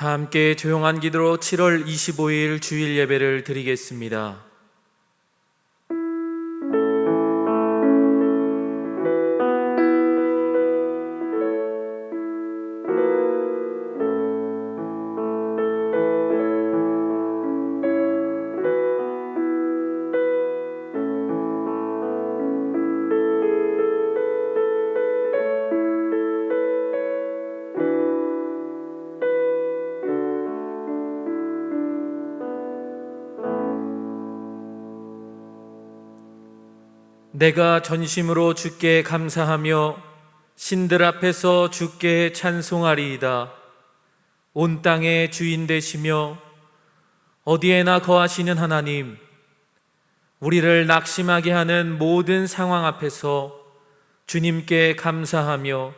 다 함께 조용한 기도로 7월 25일 주일 예배를 드리겠습니다. 내가 전심으로 주께 감사하며 신들 앞에서 주께 찬송하리이다. 온 땅의 주인 되시며 어디에나 거하시는 하나님, 우리를 낙심하게 하는 모든 상황 앞에서 주님께 감사하며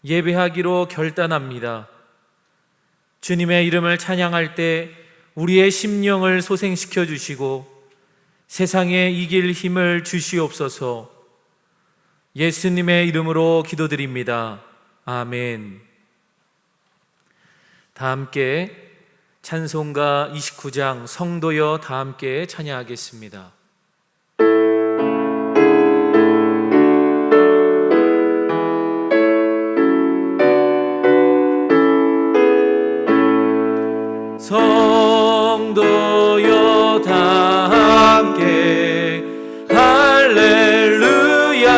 예배하기로 결단합니다. 주님의 이름을 찬양할 때 우리의 심령을 소생시켜 주시고 세상에 이길 힘을 주시옵소서. 예수님의 이름으로 기도드립니다. 아멘. 다 함께 찬송가 29장 성도여 다 함께 찬양하겠습니다. 성도여 다 함께 할렐루야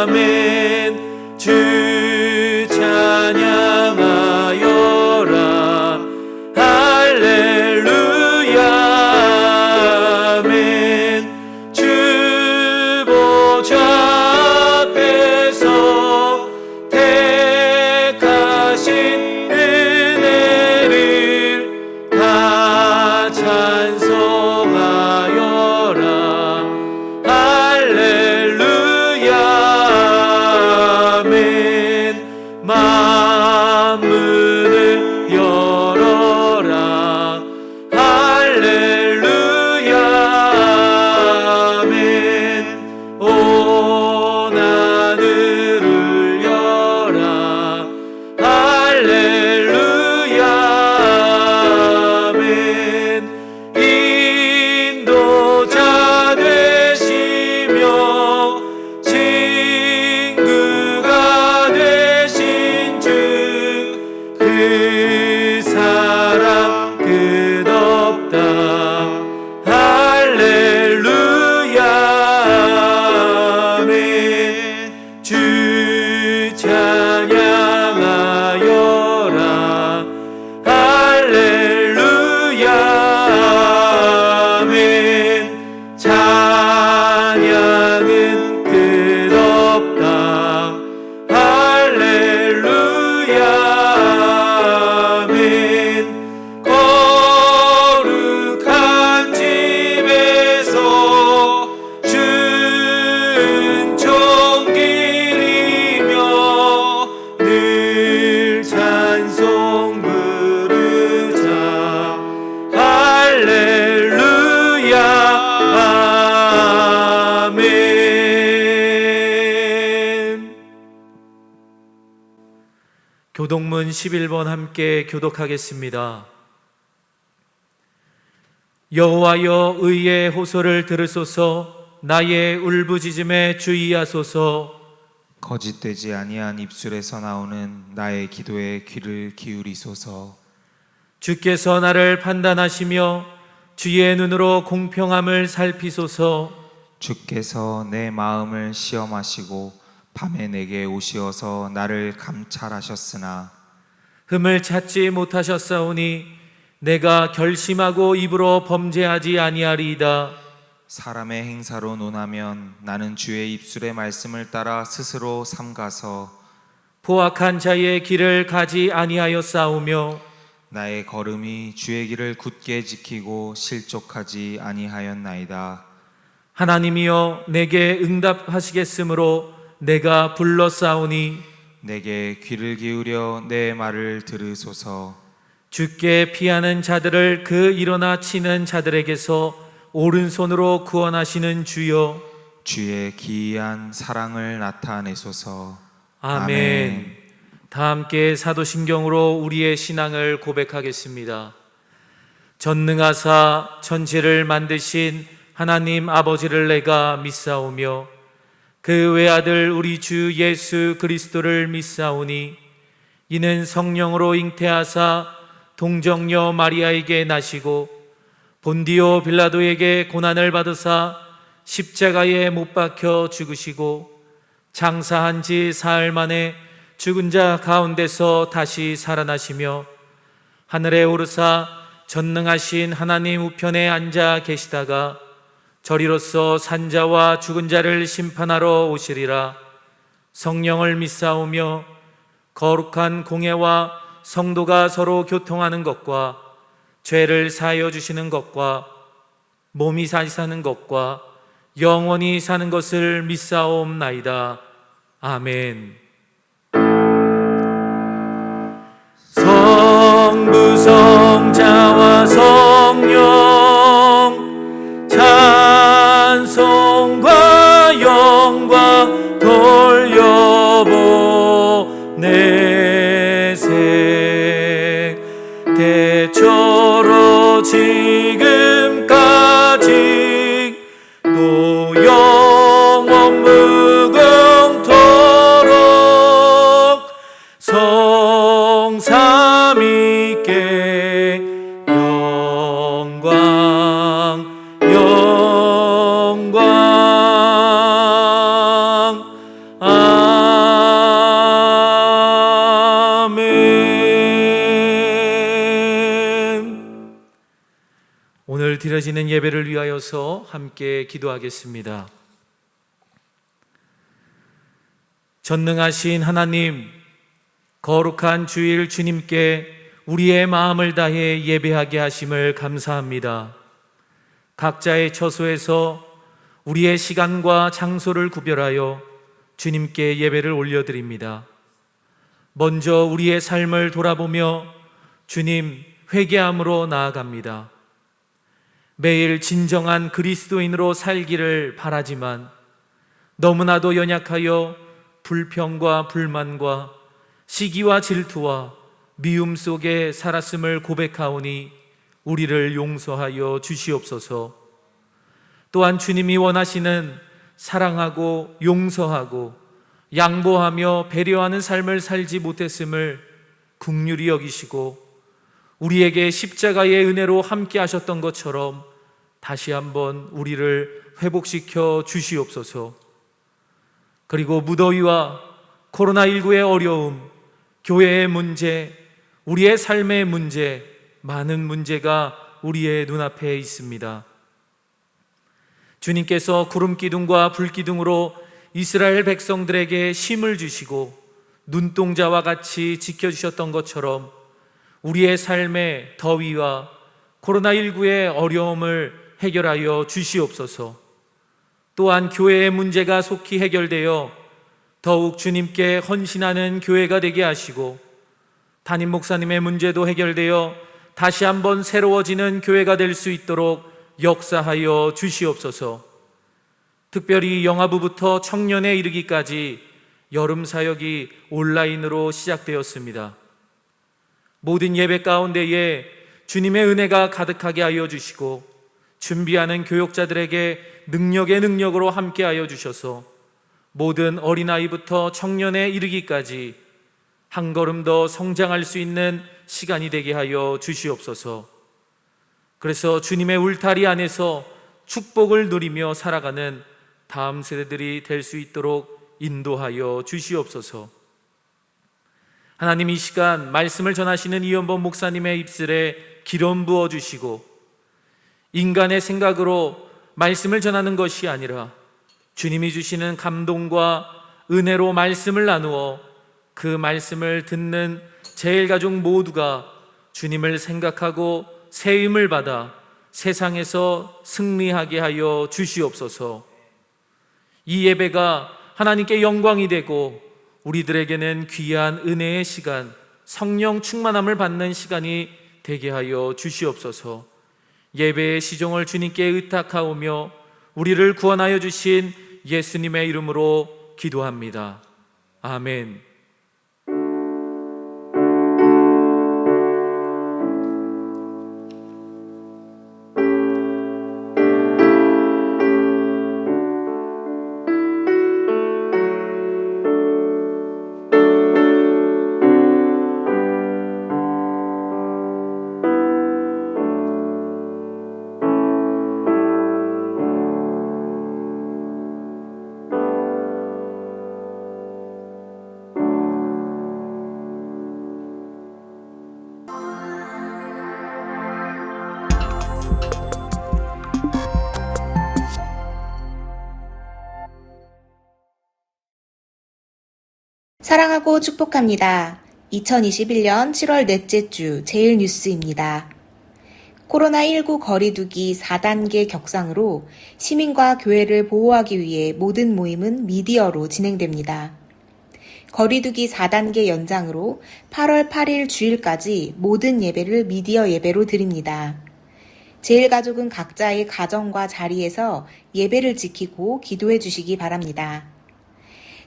아멘. 주 찬양하여라 할렐루야 아멘. 주 보좌 앞에서 택하신 찬송하여라 할렐루야 아멘. 만문을 열어라 할렐루야 아멘. 온 하늘을 열라 할렐루야 아멘. 인도자 되시며 친구가 되신 주 그 사랑 끝없다 할렐루야 아멘. 주 찬양하여라 할렐루야 아멘. 찬양은 끝없다 할렐루야 아멘. 거룩한 집에서 준총기리며 늘 찬송 부르자 할렐루야 아멘. 교독문 11번 함께 교독하겠습니다. 여호와여 의의 호소를 들으소서. 나의 울부짖음에 주의하소서. 거짓되지 아니한 입술에서 나오는 나의 기도에 귀를 기울이소서. 주께서 나를 판단하시며 주의 눈으로 공평함을 살피소서. 주께서 내 마음을 시험하시고 밤에 내게 오시어서 나를 감찰하셨으나 흠을 찾지 못하셨사오니 내가 결심하고 입으로 범죄하지 아니하리이다. 사람의 행사로 논하면 나는 주의 입술의 말씀을 따라 스스로 삼가서 포악한 자의 길을 가지 아니하였사오며 나의 걸음이 주의 길을 굳게 지키고 실족하지 아니하였나이다. 하나님이여 내게 응답하시겠으므로 내가 불렀사오니 내게 귀를 기울여 내 말을 들으소서. 주께 피하는 자들을 그 일어나 치는 자들에게서 오른손으로 구원하시는 주여 주의 기이한 사랑을 나타내소서. 아멘. 다 함께 사도신경으로 우리의 신앙을 고백하겠습니다. 전능하사 천지를 만드신 하나님 아버지를 내가 믿사오며 그 외아들 우리 주 예수 그리스도를 믿사오니 이는 성령으로 잉태하사 동정녀 마리아에게 나시고 본디오 빌라도에게 고난을 받으사 십자가에 못 박혀 죽으시고 장사한 지 사흘 만에 죽은 자 가운데서 다시 살아나시며 하늘에 오르사 전능하신 하나님 우편에 앉아 계시다가 저리로서 산자와 죽은 자를 심판하러 오시리라. 성령을 믿사오며 거룩한 공회와 성도가 서로 교통하는 것과 죄를 사하여 주시는 것과 몸이 다시 사는 것과 영원히 사는 것을 믿사옵나이다. 아멘. 성부 성자와 성령 찬송과 영광 돌려보내세. 대초로 지금까지 또 영원 무궁토록 성삼위께 영광 영광. 아멘. 오늘 드려지는 예배를 위하여서 함께 기도하겠습니다. 전능하신 하나님, 거룩한 주일 주님께 우리의 마음을 다해 예배하게 하심을 감사합니다. 각자의 처소에서 우리의 시간과 장소를 구별하여 주님께 예배를 올려드립니다. 먼저 우리의 삶을 돌아보며 주님 회개함으로 나아갑니다. 매일 진정한 그리스도인으로 살기를 바라지만 너무나도 연약하여 불평과 불만과 시기와 질투와 미움 속에 살았음을 고백하오니 우리를 용서하여 주시옵소서. 또한 주님이 원하시는 사랑하고 용서하고 양보하며 배려하는 삶을 살지 못했음을 긍휼히 여기시고 우리에게 십자가의 은혜로 함께 하셨던 것처럼 다시 한번 우리를 회복시켜 주시옵소서. 그리고 무더위와 코로나19의 어려움, 교회의 문제, 우리의 삶의 문제, 많은 문제가 우리의 눈앞에 있습니다. 주님께서 구름기둥과 불기둥으로 이스라엘 백성들에게 힘을 주시고 눈동자와 같이 지켜주셨던 것처럼 우리의 삶의 더위와 코로나19의 어려움을 해결하여 주시옵소서. 또한 교회의 문제가 속히 해결되어 더욱 주님께 헌신하는 교회가 되게 하시고 담임 목사님의 문제도 해결되어 다시 한번 새로워지는 교회가 될 수 있도록 역사하여 주시옵소서. 특별히 영아부부터 청년에 이르기까지 여름 사역이 온라인으로 시작되었습니다. 모든 예배 가운데에 주님의 은혜가 가득하게 하여 주시고 준비하는 교육자들에게 능력의 능력으로 함께하여 주셔서 모든 어린아이부터 청년에 이르기까지 한 걸음 더 성장할 수 있는 시간이 되게 하여 주시옵소서. 그래서 주님의 울타리 안에서 축복을 누리며 살아가는 다음 세대들이 될 수 있도록 인도하여 주시옵소서. 하나님, 이 시간 말씀을 전하시는 이현범 목사님의 입술에 기름 부어주시고 인간의 생각으로 말씀을 전하는 것이 아니라 주님이 주시는 감동과 은혜로 말씀을 나누어 그 말씀을 듣는 제일가족 모두가 주님을 생각하고 세임을 받아 세상에서 승리하게 하여 주시옵소서. 이 예배가 하나님께 영광이 되고 우리들에게는 귀한 은혜의 시간, 성령 충만함을 받는 시간이 되게 하여 주시옵소서. 예배의 시종을 주님께 의탁하오며 우리를 구원하여 주신 예수님의 이름으로 기도합니다. 아멘. 사랑하고 축복합니다. 2021년 7월 넷째 주 제일 뉴스입니다. 코로나19 거리두기 4단계 격상으로 시민과 교회를 보호하기 위해 모든 모임은 미디어로 진행됩니다. 거리두기 4단계 연장으로 8월 8일 주일까지 모든 예배를 미디어 예배로 드립니다. 제일가족은 각자의 가정과 자리에서 예배를 지키고 기도해 주시기 바랍니다.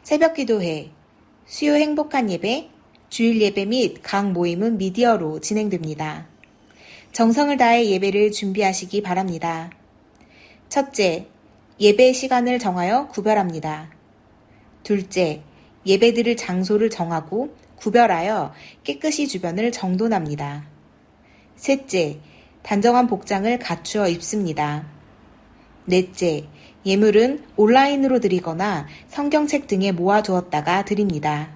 새벽 기도회, 수요 행복한 예배, 주일 예배 및 각 모임은 미디어로 진행됩니다. 정성을 다해 예배를 준비하시기 바랍니다. 첫째, 예배 시간을 정하여 구별합니다. 둘째, 예배드릴 장소를 정하고 구별하여 깨끗이 주변을 정돈합니다. 셋째, 단정한 복장을 갖추어 입습니다. 넷째, 예물은 온라인으로 드리거나 성경책 등에 모아두었다가 드립니다.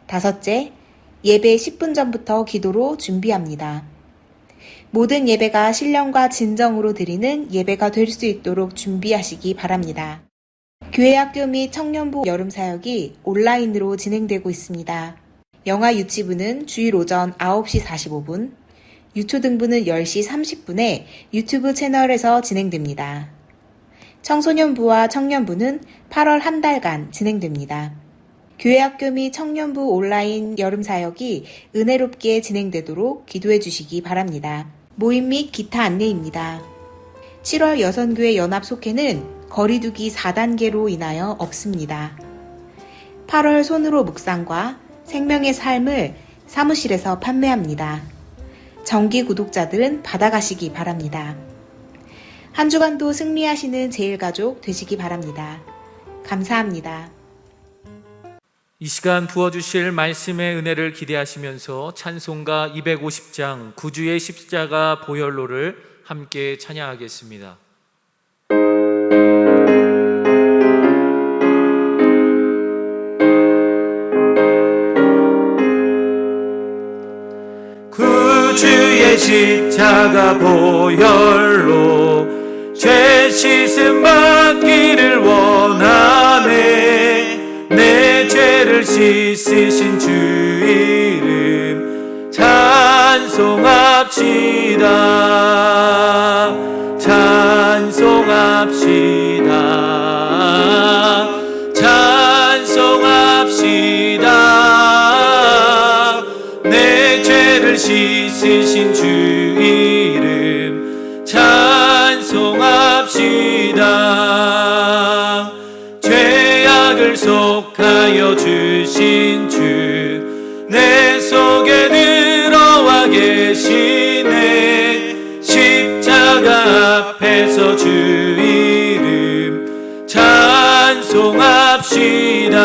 다섯째, 예배 10분 전부터 기도로 준비합니다. 모든 예배가 신령과 진정으로 드리는 예배가 될 수 있도록 준비하시기 바랍니다. 교회 학교 및 청년부 여름 사역이 온라인으로 진행되고 있습니다. 영아 유치부는 주일 오전 9시 45분, 유초등부는 10시 30분에 유튜브 채널에서 진행됩니다. 청소년부와 청년부는 8월 한 달간 진행됩니다. 교회 학교 및 청년부 온라인 여름 사역이 은혜롭게 진행되도록 기도해 주시기 바랍니다. 모임 및 기타 안내입니다. 7월 여선교회 연합 속회는 거리두기 4단계로 인하여 없습니다. 8월 손으로 묵상과 생명의 삶을 사무실에서 판매합니다. 정기 구독자들은 받아가시기 바랍니다. 한 주간도 승리하시는 제일가족 되시기 바랍니다. 감사합니다. 이 시간 부어주실 말씀의 은혜를 기대하시면서 찬송가 250장 구주의 십자가 보혈로를 함께 찬양하겠습니다. 구주의 십자가 보혈로 죄 씻음 받기를 원하네. 내 죄를 씻으신 주 이름 찬송합시다. 찬송합시다. 찬송합시다. 내 죄를 씻으신 주 이름 찬송합시다. 죄악을 속하여 주신 주 내 속에 들어와 계시네. 십자가 앞에서 주 이름 찬송합시다.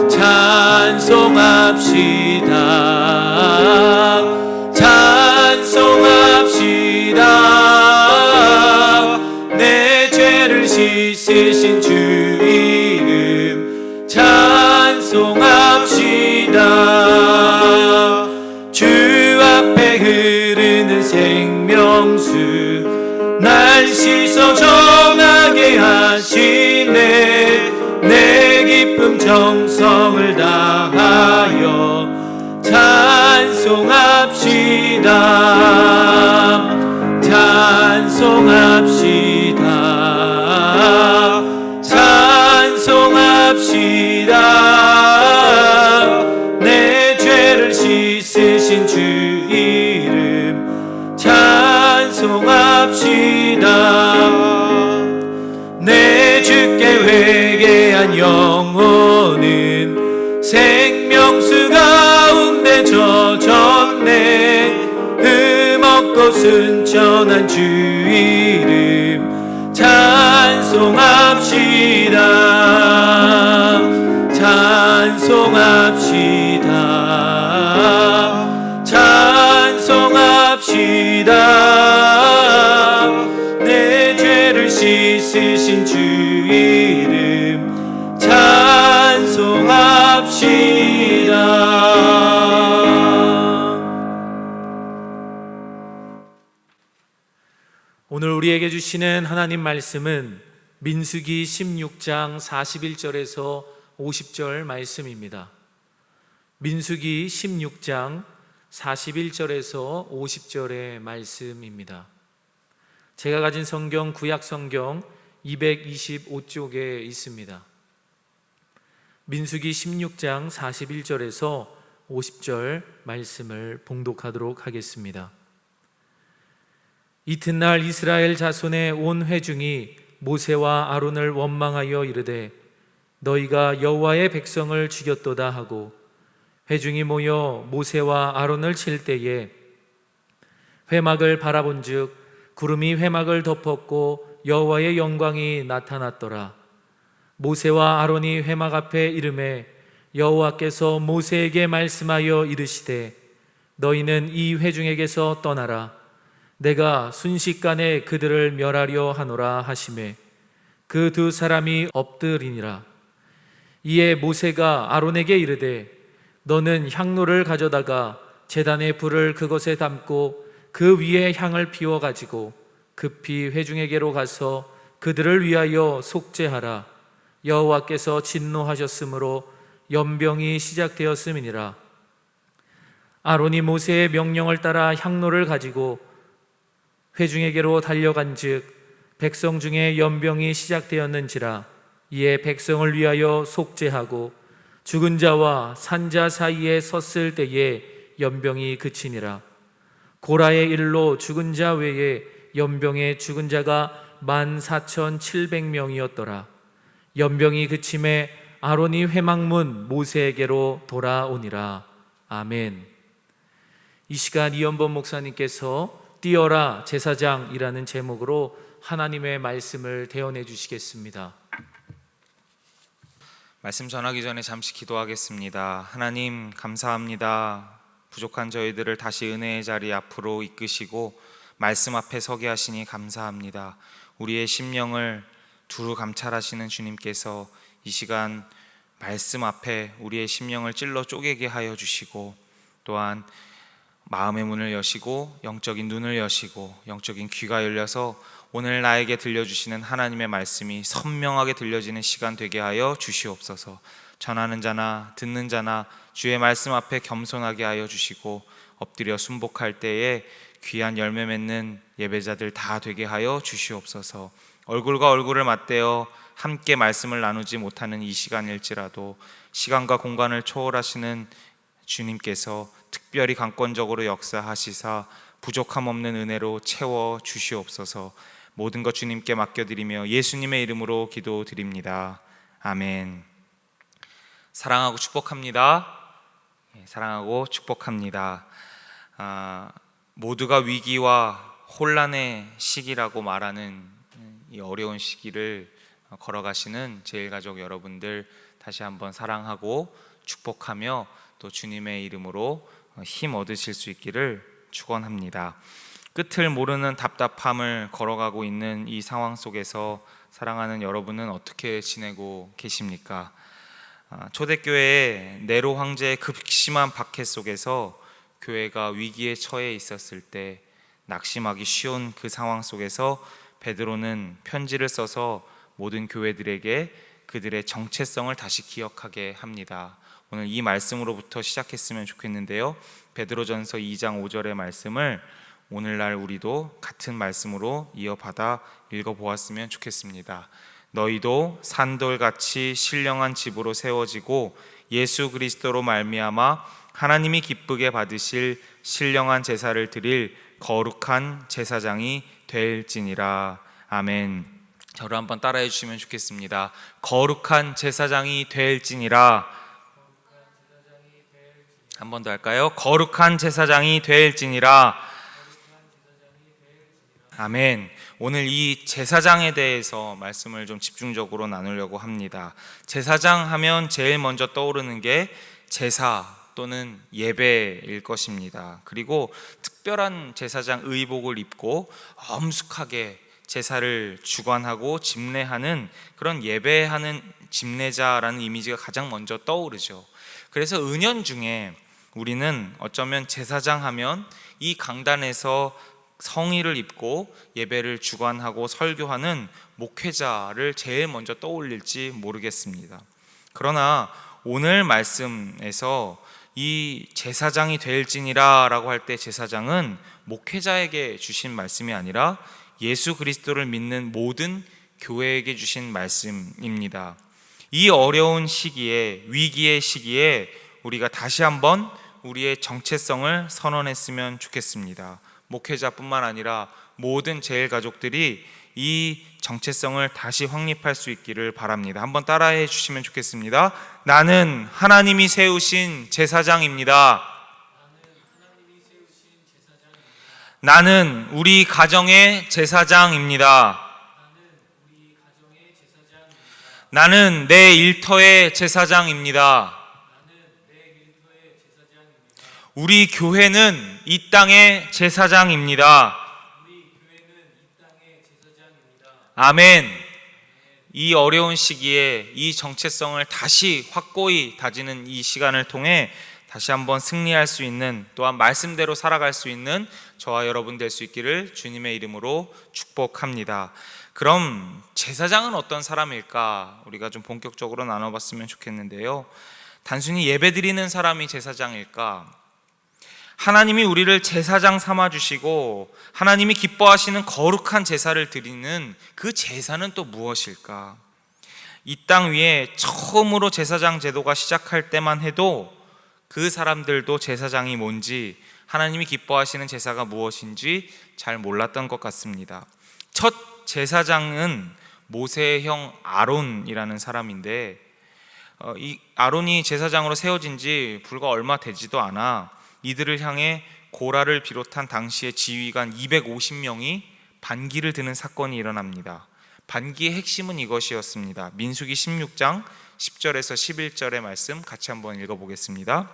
찬송합시다. 찬송합시다. 내 죄를 씻으신 주 이름 찬송합시다. 주 앞에 흐르는 생명수 날 씻어 정하게 하시네. 내 기쁨 정성을 다하여 찬송합시다. 찬송합시다. 찬송합시다. 내 죄를 씻으신 주 이름 찬송합시다. 내 주께 회개한 영혼은 생명수 가운데 젖었네. 흠없고 순전한 주 이름 찬송합시다. 찬송합시다. 찬송합시다. 내 죄를 씻으신 주 이름 찬송합시다. 오늘 우리에게 주시는 하나님 말씀은 민수기 16장 41절에서 50절 말씀입니다. 민수기 16장 41절에서 50절의 말씀입니다. 제가 가진 성경 구약 성경 225쪽에 있습니다. 민수기 16장 41절에서 50절 말씀을 봉독하도록 하겠습니다. 이튿날 이스라엘 자손의 온 회중이 모세와 아론을 원망하여 이르되 너희가 여호와의 백성을 죽였도다 하고 회중이 모여 모세와 아론을 칠 때에 회막을 바라본즉 구름이 회막을 덮었고 여호와의 영광이 나타났더라. 모세와 아론이 회막 앞에 이르매 여호와께서 모세에게 말씀하여 이르시되 너희는 이 회중에게서 떠나라. 내가 순식간에 그들을 멸하려 하노라 하시매 그 두 사람이 엎드리니라. 이에 모세가 아론에게 이르되 너는 향로를 가져다가 제단의 불을 그것에 담고 그 위에 향을 피워 가지고 급히 회중에게로 가서 그들을 위하여 속죄하라. 여호와께서 진노하셨으므로 연병이 시작되었음이니라. 아론이 모세의 명령을 따라 향로를 가지고 회중에게로 달려간즉 백성 중에 연병이 시작되었는지라. 이에 백성을 위하여 속죄하고 죽은 자와 산 자 사이에 섰을 때에 연병이 그치니라. 고라의 일로 죽은 자 외에 연병에 죽은 자가 14,700명이었더라. 연병이 그침에 아론이 회막문 모세에게로 돌아오니라. 아멘. 이 시간 이연범 목사님께서 뛰어라 제사장이라는 제목으로 하나님의 말씀을 대언해 주시겠습니다. 말씀 전하기 전에 잠시 기도하겠습니다. 하나님 감사합니다. 부족한 저희들을 다시 은혜의 자리 앞으로 이끄시고 말씀 앞에 서게 하시니 감사합니다. 우리의 심령을 두루 감찰하시는 주님께서 이 시간 말씀 앞에 우리의 심령을 찔러 쪼개게 하여 주시고 또한 마음의 문을 여시고 영적인 눈을 여시고 영적인 귀가 열려서 오늘 나에게 들려주시는 하나님의 말씀이 선명하게 들려지는 시간 되게 하여 주시옵소서. 전하는 자나 듣는 자나 주의 말씀 앞에 겸손하게 하여 주시고 엎드려 순복할 때에 귀한 열매 맺는 예배자들 다 되게 하여 주시옵소서. 얼굴과 얼굴을 맞대어 함께 말씀을 나누지 못하는 이 시간일지라도 시간과 공간을 초월하시는 주님께서 특별히 강권적으로 역사하시사 부족함 없는 은혜로 채워 주시옵소서. 모든 것 주님께 맡겨드리며 예수님의 이름으로 기도드립니다. 아멘. 사랑하고 축복합니다. 사랑하고 축복합니다. 모두가 위기와 혼란의 시기라고 말하는 이 어려운 시기를 걸어가시는 제일가족 여러분들 다시 한번 사랑하고 축복하며 또 주님의 이름으로 힘 얻으실 수 있기를 축원합니다. 끝을 모르는 답답함을 걸어가고 있는 이 상황 속에서 사랑하는 여러분은 어떻게 지내고 계십니까? 초대교회의 네로 황제의 극심한 박해 속에서 교회가 위기에 처해 있었을 때 낙심하기 쉬운 그 상황 속에서 베드로는 편지를 써서 모든 교회들에게 그들의 정체성을 다시 기억하게 합니다. 오늘 이 말씀으로부터 시작했으면 좋겠는데요. 베드로전서 2장 5절의 말씀을 오늘날 우리도 같은 말씀으로 이어받아 읽어보았으면 좋겠습니다. 너희도 산돌같이 신령한 집으로 세워지고 예수 그리스도로 말미암아 하나님이 기쁘게 받으실 신령한 제사를 드릴 거룩한 제사장이 될지니라. 아멘. 저를 한번 따라해 주시면 좋겠습니다. 거룩한 제사장이 될지니라. 한 번 더 할까요? 거룩한 제사장이 될지니라. 아멘. 오늘 이 제사장에 대해서 말씀을 좀 집중적으로 나누려고 합니다. 제사장 하면 제일 먼저 떠오르는 게 제사 또는 예배일 것입니다. 그리고 특별한 제사장 의복을 입고 엄숙하게 제사를 주관하고 집례하는 그런 예배하는 집례자라는 이미지가 가장 먼저 떠오르죠. 그래서 은연중에 우리는 어쩌면 제사장 하면 이 강단에서 성의를 입고 예배를 주관하고 설교하는 목회자를 제일 먼저 떠올릴지 모르겠습니다. 그러나 오늘 말씀에서 이 제사장이 될지니라 라고 할 때 제사장은 목회자에게 주신 말씀이 아니라 예수 그리스도를 믿는 모든 교회에게 주신 말씀입니다. 이 어려운 시기에, 위기의 시기에 우리가 다시 한번 우리의 정체성을 선언했으면 좋겠습니다. 목회자뿐만 아니라 모든 제일 가족들이 이 정체성을 다시 확립할 수 있기를 바랍니다. 한번 따라해 주시면 좋겠습니다. 나는 하나님이 세우신 제사장입니다. 나는 우리 가정의 제사장입니다. 나는 내 일터의 제사장입니다. 우리 교회는 이 땅의 제사장입니다. 아멘. 이 어려운 시기에 이 정체성을 다시 확고히 다지는 이 시간을 통해 다시 한번 승리할 수 있는, 또한 말씀대로 살아갈 수 있는 저와 여러분 될 수 있기를 주님의 이름으로 축복합니다. 그럼 제사장은 어떤 사람일까? 우리가 좀 본격적으로 나눠봤으면 좋겠는데요. 단순히 예배드리는 사람이 제사장일까? 하나님이 우리를 제사장 삼아주시고 하나님이 기뻐하시는 거룩한 제사를 드리는 그 제사는 또 무엇일까? 이 땅 위에 처음으로 제사장 제도가 시작할 때만 해도 그 사람들도 제사장이 뭔지, 하나님이 기뻐하시는 제사가 무엇인지 잘 몰랐던 것 같습니다. 첫 제사장은 모세의 형 아론이라는 사람인데, 이 아론이 제사장으로 세워진 지 불과 얼마 되지도 않아 이들을 향해 고라를 비롯한 당시의 지휘관 250명이 반기를 드는 사건이 일어납니다. 반기의 핵심은 이것이었습니다. 민수기 16장 10절에서 11절의 말씀 같이 한번 읽어보겠습니다.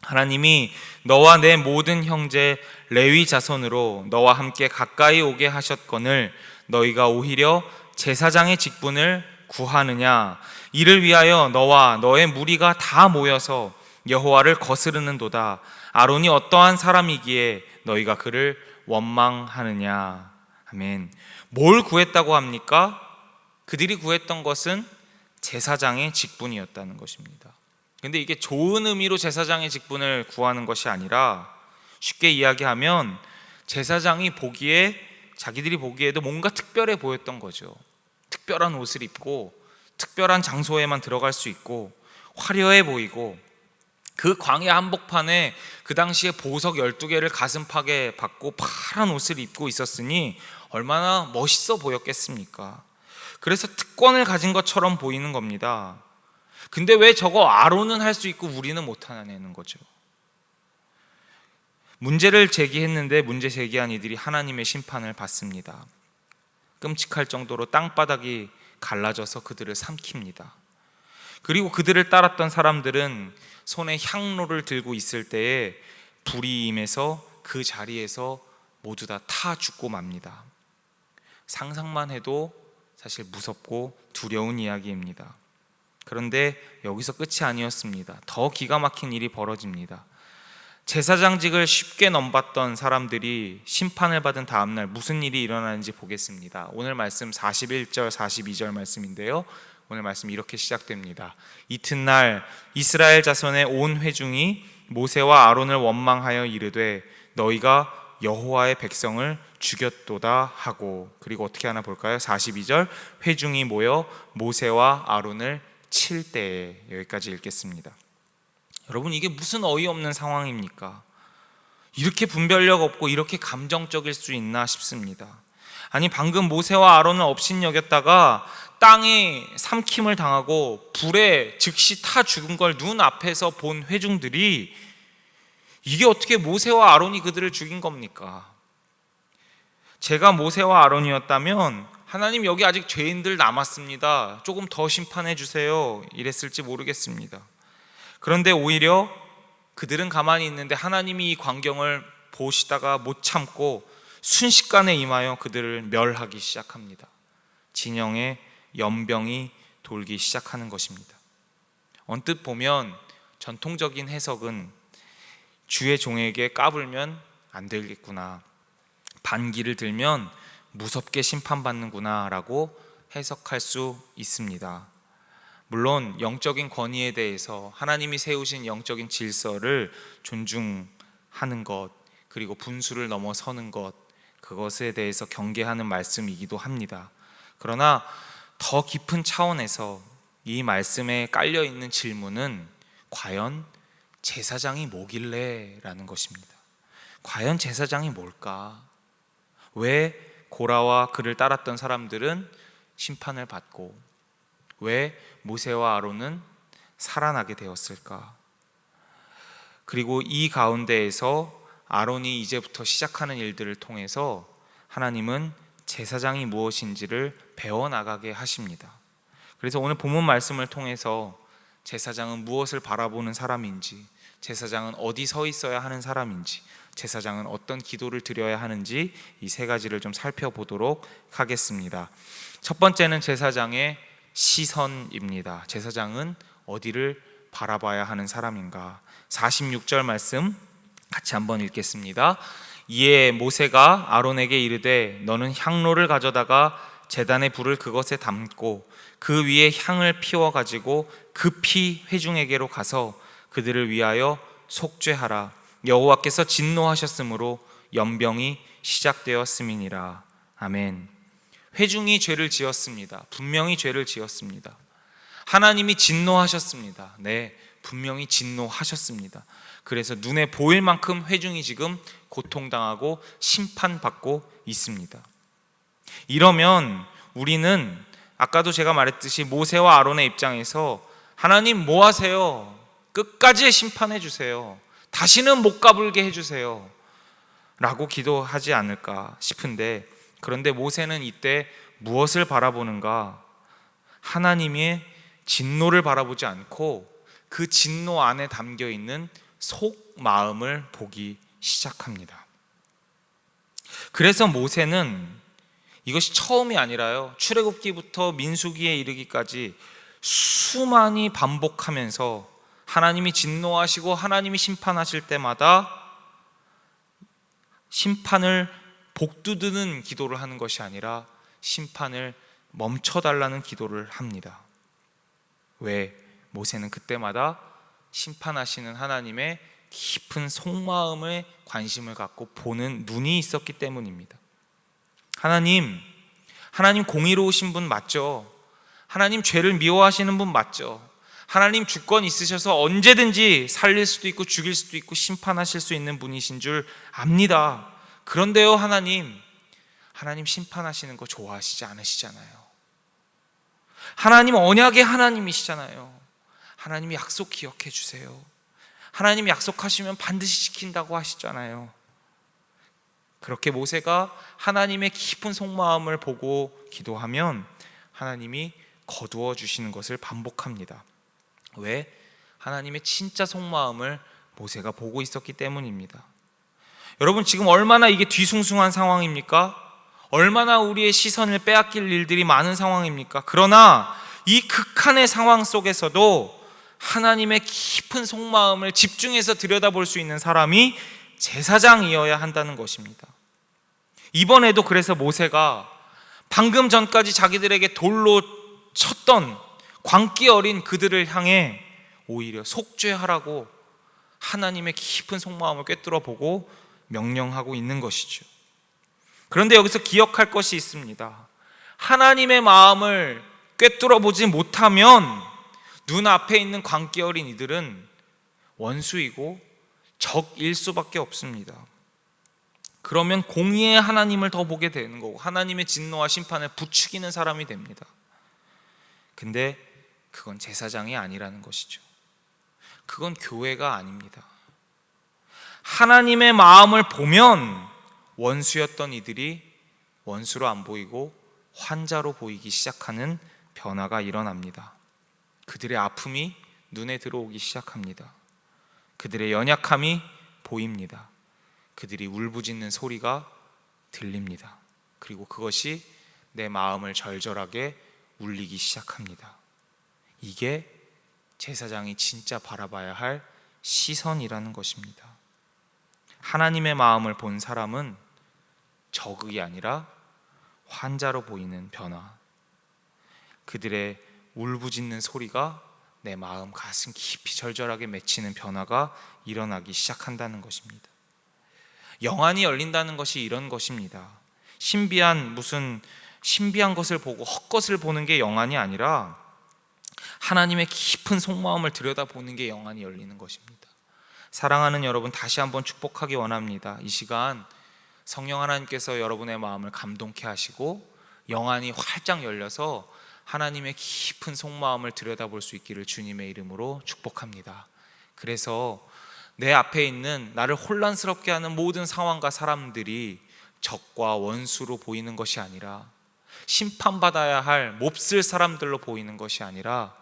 하나님이 너와 내 모든 형제 레위 자손으로 너와 함께 가까이 오게 하셨거늘 너희가 오히려 제사장의 직분을 구하느냐? 이를 위하여 너와 너의 무리가 다 모여서 여호와를 거스르는도다. 아론이 어떠한 사람이기에 너희가 그를 원망하느냐? 아멘. 뭘 구했다고 합니까? 그들이 구했던 것은 제사장의 직분이었다는 것입니다. 근데 이게 좋은 의미로 제사장의 직분을 구하는 것이 아니라, 쉽게 이야기하면 제사장이 보기에, 자기들이 보기에도 뭔가 특별해 보였던 거죠. 특별한 옷을 입고 특별한 장소에만 들어갈 수 있고 화려해 보이고, 그 광야 한복판에 그 당시에 보석 12개를 가슴팍에 받고 파란 옷을 입고 있었으니 얼마나 멋있어 보였겠습니까? 그래서 특권을 가진 것처럼 보이는 겁니다. 근데 왜 저거 아론은 할 수 있고 우리는 못하냐는 거죠. 문제를 제기했는데 문제 제기한 이들이 하나님의 심판을 받습니다. 끔찍할 정도로 땅바닥이 갈라져서 그들을 삼킵니다. 그리고 그들을 따랐던 사람들은 손에 향로를 들고 있을 때에 불이 임해서 그 자리에서 모두 다 타 죽고 맙니다. 상상만 해도 사실 무섭고 두려운 이야기입니다. 그런데 여기서 끝이 아니었습니다. 더 기가 막힌 일이 벌어집니다. 제사장직을 쉽게 넘봤던 사람들이 심판을 받은 다음날 무슨 일이 일어나는지 보겠습니다. 오늘 말씀 41절 42절 말씀인데요, 오늘 말씀 이렇게 시작됩니다. 이튿날 이스라엘 자손의 온 회중이 모세와 아론을 원망하여 이르되 너희가 여호와의 백성을 죽였도다 하고, 그리고 어떻게 하나 볼까요? 42절 회중이 모여 모세와 아론을 칠 때에, 여기까지 읽겠습니다. 여러분, 이게 무슨 어이없는 상황입니까? 이렇게 분별력 없고 이렇게 감정적일 수 있나 싶습니다. 아니, 방금 모세와 아론을 업신여겼다가 땅에 삼킴을 당하고 불에 즉시 타 죽은 걸 눈앞에서 본 회중들이 이게 어떻게 모세와 아론이 그들을 죽인 겁니까? 제가 모세와 아론이었다면 하나님, 여기 아직 죄인들 남았습니다, 조금 더 심판해 주세요, 이랬을지 모르겠습니다. 그런데 오히려 그들은 가만히 있는데 하나님이 이 광경을 보시다가 못 참고 순식간에 임하여 그들을 멸하기 시작합니다. 진영에 연병이 돌기 시작하는 것입니다. 언뜻 보면 전통적인 해석은 주의 종에게 까불면 안 되겠구나, 반기를 들면 무섭게 심판받는구나 라고 해석할 수 있습니다. 물론 영적인 권위에 대해서 하나님이 세우신 영적인 질서를 존중하는 것, 그리고 분수를 넘어서는 것, 그것에 대해서 경계하는 말씀이기도 합니다. 그러나 더 깊은 차원에서 이 말씀에 깔려 있는 질문은 과연 제사장이 뭐길래? 라는 것입니다. 과연 제사장이 뭘까? 왜 고라와 그를 따랐던 사람들은 심판을 받고 왜 모세와 아론은 살아나게 되었을까? 그리고 이 가운데에서 아론이 이제부터 시작하는 일들을 통해서 하나님은 제사장이 무엇인지를 배워나가게 하십니다. 그래서 오늘 본문 말씀을 통해서 제사장은 무엇을 바라보는 사람인지, 제사장은 어디 서 있어야 하는 사람인지, 제사장은 어떤 기도를 드려야 하는지 이 세 가지를 좀 살펴보도록 하겠습니다. 첫 번째는 제사장의 시선입니다. 제사장은 어디를 바라봐야 하는 사람인가? 46절 말씀 같이 한번 읽겠습니다. 이에 모세가 아론에게 이르되 너는 향로를 가져다가 제단의 불을 그것에 담고 그 위에 향을 피워 가지고 급히 회중에게로 가서 그들을 위하여 속죄하라. 여호와께서 진노하셨으므로 연병이 시작되었음이니라. 아멘. 회중이 죄를 지었습니다. 분명히 죄를 지었습니다. 하나님이 진노하셨습니다. 네, 분명히 진노하셨습니다. 그래서 눈에 보일 만큼 회중이 지금 고통당하고 심판받고 있습니다. 이러면 우리는 아까도 제가 말했듯이 모세와 아론의 입장에서 하나님 뭐 하세요? 끝까지 심판해 주세요. 다시는 못 가불게 해주세요 라고 기도하지 않을까 싶은데, 그런데 모세는 이때 무엇을 바라보는가? 하나님의 진노를 바라보지 않고 그 진노 안에 담겨있는 속마음을 보기 시작합니다. 그래서 모세는 이것이 처음이 아니라요, 출애굽기부터 민수기에 이르기까지 수많이 반복하면서 하나님이 진노하시고 하나님이 심판하실 때마다 심판을 복두드는 기도를 하는 것이 아니라 심판을 멈춰달라는 기도를 합니다. 왜? 모세는 그때마다 심판하시는 하나님의 깊은 속마음에 관심을 갖고 보는 눈이 있었기 때문입니다. 하나님 공의로우신 분 맞죠? 하나님 죄를 미워하시는 분 맞죠? 하나님 주권 있으셔서 언제든지 살릴 수도 있고 죽일 수도 있고 심판하실 수 있는 분이신 줄 압니다. 그런데요, 하나님 심판하시는 거 좋아하시지 않으시잖아요. 하나님 언약의 하나님이시잖아요. 하나님이 약속 기억해 주세요. 하나님 약속하시면 반드시 지킨다고 하시잖아요. 그렇게 모세가 하나님의 깊은 속마음을 보고 기도하면 하나님이 거두어 주시는 것을 반복합니다. 왜? 하나님의 진짜 속마음을 모세가 보고 있었기 때문입니다. 여러분, 지금 얼마나 이게 뒤숭숭한 상황입니까? 얼마나 우리의 시선을 빼앗길 일들이 많은 상황입니까? 그러나 이 극한의 상황 속에서도 하나님의 깊은 속마음을 집중해서 들여다볼 수 있는 사람이 제사장이어야 한다는 것입니다. 이번에도 그래서 모세가 방금 전까지 자기들에게 돌로 쳤던 광기 어린 그들을 향해 오히려 속죄하라고 하나님의 깊은 속마음을 꿰뚫어 보고 명령하고 있는 것이죠. 그런데 여기서 기억할 것이 있습니다. 하나님의 마음을 꿰뚫어 보지 못하면 눈앞에 있는 광기 어린 이들은 원수이고 적일 수밖에 없습니다. 그러면 공의의 하나님을 더 보게 되는 거고 하나님의 진노와 심판을 부추기는 사람이 됩니다. 근데 그건 제사장이 아니라는 것이죠. 그건 교회가 아닙니다. 하나님의 마음을 보면 원수였던 이들이 원수로 안 보이고 환자로 보이기 시작하는 변화가 일어납니다. 그들의 아픔이 눈에 들어오기 시작합니다. 그들의 연약함이 보입니다. 그들이 울부짖는 소리가 들립니다. 그리고 그것이 내 마음을 절절하게 울리기 시작합니다. 이게 제사장이 진짜 바라봐야 할 시선이라는 것입니다. 하나님의 마음을 본 사람은 적이 아니라 환자로 보이는 변화, 그들의 울부짖는 소리가 내 마음 가슴 깊이 절절하게 맺히는 변화가 일어나기 시작한다는 것입니다. 영안이 열린다는 것이 이런 것입니다. 신비한 것을 보고 헛것을 보는 게 영안이 아니라 하나님의 깊은 속마음을 들여다보는 게 영안이 열리는 것입니다. 사랑하는 여러분, 다시 한번 축복하기 원합니다. 이 시간 성령 하나님께서 여러분의 마음을 감동케 하시고 영안이 활짝 열려서 하나님의 깊은 속마음을 들여다볼 수 있기를 주님의 이름으로 축복합니다. 그래서 내 앞에 있는 나를 혼란스럽게 하는 모든 상황과 사람들이 적과 원수로 보이는 것이 아니라, 심판받아야 할 몹쓸 사람들로 보이는 것이 아니라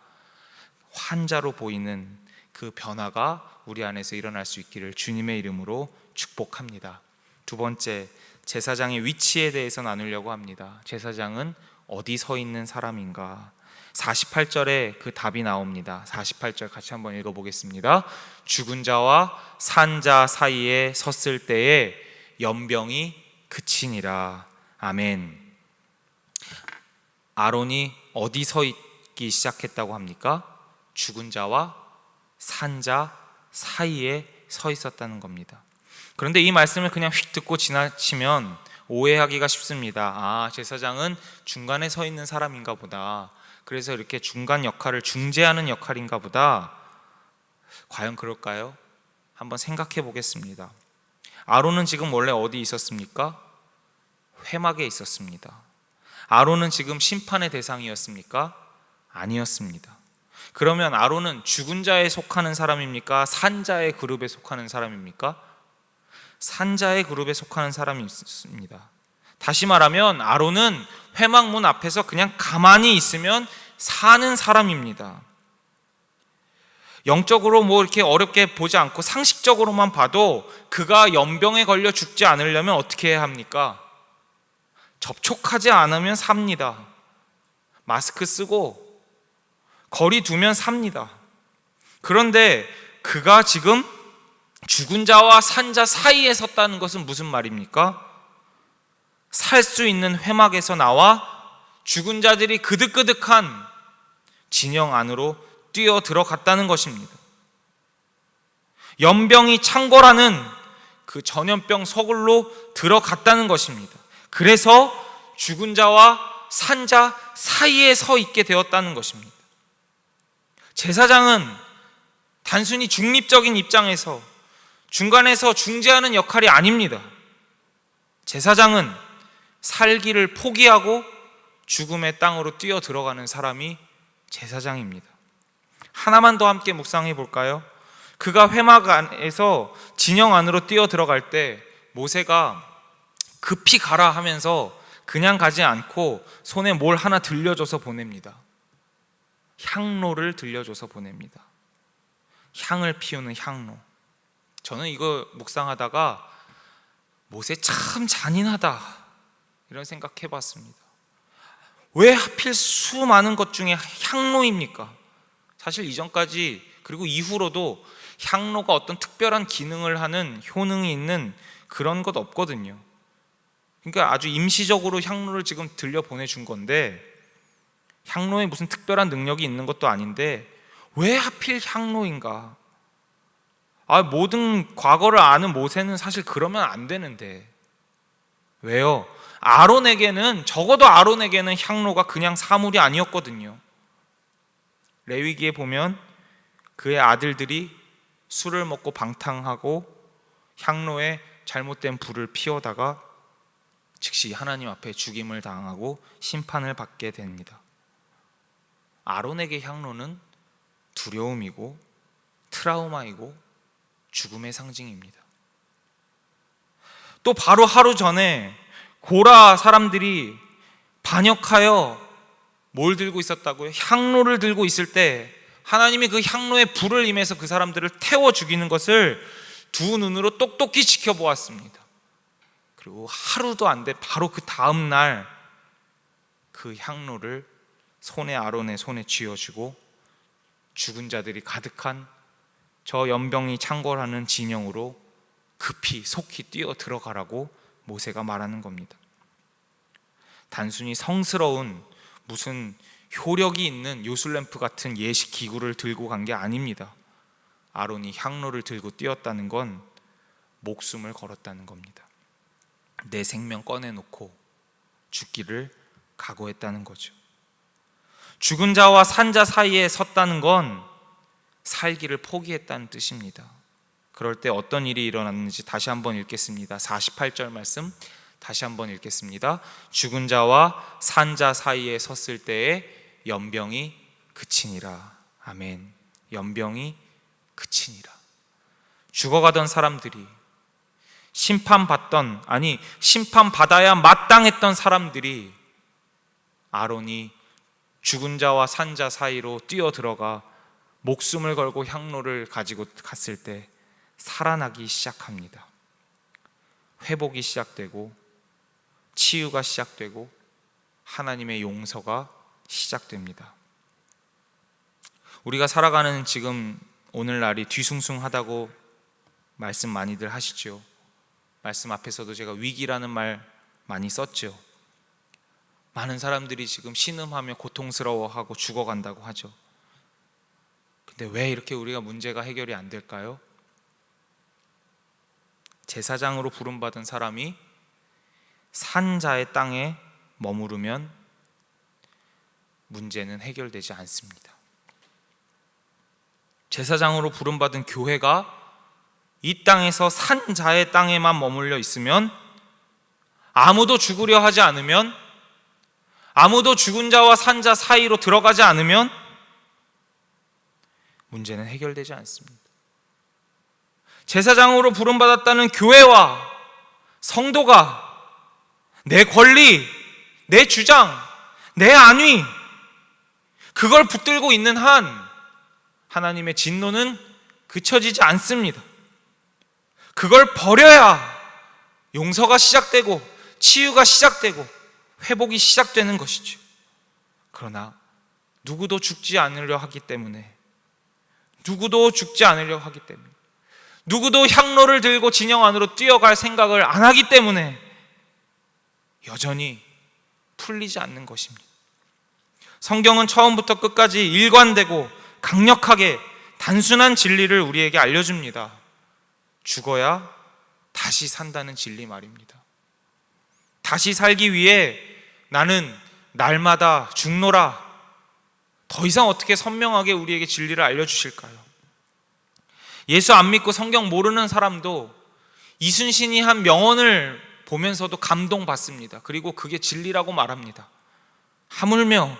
환자로 보이는 그 변화가 우리 안에서 일어날 수 있기를 주님의 이름으로 축복합니다. 두 번째, 제사장의 위치에 대해서 나누려고 합니다. 제사장은 어디 서 있는 사람인가? 48절에 그 답이 나옵니다. 48절 같이 한번 읽어보겠습니다. 죽은 자와 산 자 사이에 섰을 때에 연병이 그치니라. 아멘. 아론이 어디 서 있기 시작했다고 합니까? 죽은 자와 산 자 사이에 서 있었다는 겁니다. 그런데 이 말씀을 그냥 휙 듣고 지나치면 오해하기가 쉽습니다. 제사장은 중간에 서 있는 사람인가 보다. 그래서 이렇게 중간 역할을 중재하는 역할인가 보다. 과연 그럴까요? 한번 생각해 보겠습니다. 아론은 지금 원래 어디 있었습니까? 회막에 있었습니다. 아론은 지금 심판의 대상이었습니까? 아니었습니다. 그러면 아론은 죽은 자에 속하는 사람입니까? 산자의 그룹에 속하는 사람입니까? 산자의 그룹에 속하는 사람이 있습니다. 다시 말하면 아론은 회막문 앞에서 그냥 가만히 있으면 사는 사람입니다. 영적으로 이렇게 어렵게 보지 않고 상식적으로만 봐도 그가 연병에 걸려 죽지 않으려면 어떻게 해야 합니까? 접촉하지 않으면 삽니다. 마스크 쓰고 거리 두면 삽니다. 그런데 그가 지금 죽은 자와 산 자 사이에 섰다는 것은 무슨 말입니까? 살 수 있는 회막에서 나와 죽은 자들이 그득그득한 진영 안으로 뛰어 들어갔다는 것입니다. 연병이 창궐하는 그 전염병 서굴로 들어갔다는 것입니다. 그래서 죽은 자와 산 자 사이에 서 있게 되었다는 것입니다. 제사장은 단순히 중립적인 입장에서 중간에서 중재하는 역할이 아닙니다. 제사장은 살기를 포기하고 죽음의 땅으로 뛰어 들어가는 사람이 제사장입니다. 하나만 더 함께 묵상해 볼까요? 그가 회막 안에서 진영 안으로 뛰어 들어갈 때 모세가 급히 가라 하면서 그냥 가지 않고 손에 뭘 하나 들려줘서 보냅니다. 향로를 들려줘서 보냅니다. 향을 피우는 향로. 저는 이거 묵상하다가 모세 참 잔인하다 이런 생각 해봤습니다. 왜 하필 수많은 것 중에 향로입니까? 사실 이전까지 그리고 이후로도 향로가 어떤 특별한 기능을 하는 효능이 있는 그런 것 없거든요. 그러니까 아주 임시적으로 향로를 지금 들려보내준 건데 향로에 무슨 특별한 능력이 있는 것도 아닌데 왜 하필 향로인가? 모든 과거를 아는 모세는 사실 그러면 안 되는데 왜요? 적어도 아론에게는 향로가 그냥 사물이 아니었거든요. 레위기에 보면 그의 아들들이 술을 먹고 방탕하고 향로에 잘못된 불을 피우다가 즉시 하나님 앞에 죽임을 당하고 심판을 받게 됩니다. 아론에게 향로는 두려움이고 트라우마이고 죽음의 상징입니다. 또 바로 하루 전에 고라 사람들이 반역하여 뭘 들고 있었다고요? 향로를 들고 있을 때 하나님이 그 향로에 불을 임해서 그 사람들을 태워 죽이는 것을 두 눈으로 똑똑히 지켜보았습니다. 그리고 하루도 안 돼 바로 그 다음 날 그 향로를 아론의 손에 쥐어주고 죽은 자들이 가득한 저 연병이 창궐하는 진영으로 속히 뛰어 들어가라고 모세가 말하는 겁니다. 단순히 성스러운 무슨 효력이 있는 요술램프 같은 예식 기구를 들고 간 게 아닙니다. 아론이 향로를 들고 뛰었다는 건 목숨을 걸었다는 겁니다. 내 생명 꺼내놓고 죽기를 각오했다는 거죠. 죽은 자와 산 자 사이에 섰다는 건 살기를 포기했다는 뜻입니다. 그럴 때 어떤 일이 일어났는지 다시 한번 읽겠습니다. 48절 말씀 다시 한번 읽겠습니다. 죽은 자와 산 자 사이에 섰을 때에 연병이 그치니라. 아멘. 연병이 그치니라. 죽어가던 사람들이, 심판받아야 마땅했던 사람들이 아론이 죽은 자와 산 자 사이로 뛰어들어가 목숨을 걸고 향로를 가지고 갔을 때 살아나기 시작합니다. 회복이 시작되고 치유가 시작되고 하나님의 용서가 시작됩니다. 우리가 살아가는 지금 오늘날이 뒤숭숭하다고 말씀 많이들 하시죠. 말씀 앞에서도 제가 위기라는 말 많이 썼죠. 많은 사람들이 지금 신음하며 고통스러워하고 죽어간다고 하죠. 근데 왜 이렇게 우리가 문제가 해결이 안 될까요? 제사장으로 부름받은 사람이 산자의 땅에 머무르면 문제는 해결되지 않습니다. 제사장으로 부름받은 교회가 이 땅에서 산자의 땅에만 머물러 있으면, 아무도 죽으려 하지 않으면, 아무도 죽은 자와 산 자 사이로 들어가지 않으면 문제는 해결되지 않습니다. 제사장으로 부름받았다는 교회와 성도가 내 권리, 내 주장, 내 안위, 그걸 붙들고 있는 한 하나님의 진노는 그쳐지지 않습니다. 그걸 버려야 용서가 시작되고 치유가 시작되고 회복이 시작되는 것이죠. 그러나 누구도 죽지 않으려 하기 때문에, 누구도 향로를 들고 진영 안으로 뛰어갈 생각을 안 하기 때문에 여전히 풀리지 않는 것입니다. 성경은 처음부터 끝까지 일관되고 강력하게 단순한 진리를 우리에게 알려줍니다. 죽어야 다시 산다는 진리 말입니다. 다시 살기 위해 나는 날마다 죽노라. 더 이상 어떻게 선명하게 우리에게 진리를 알려주실까요? 예수 안 믿고 성경 모르는 사람도 이순신이 한 명언을 보면서도 감동받습니다. 그리고 그게 진리라고 말합니다. 하물며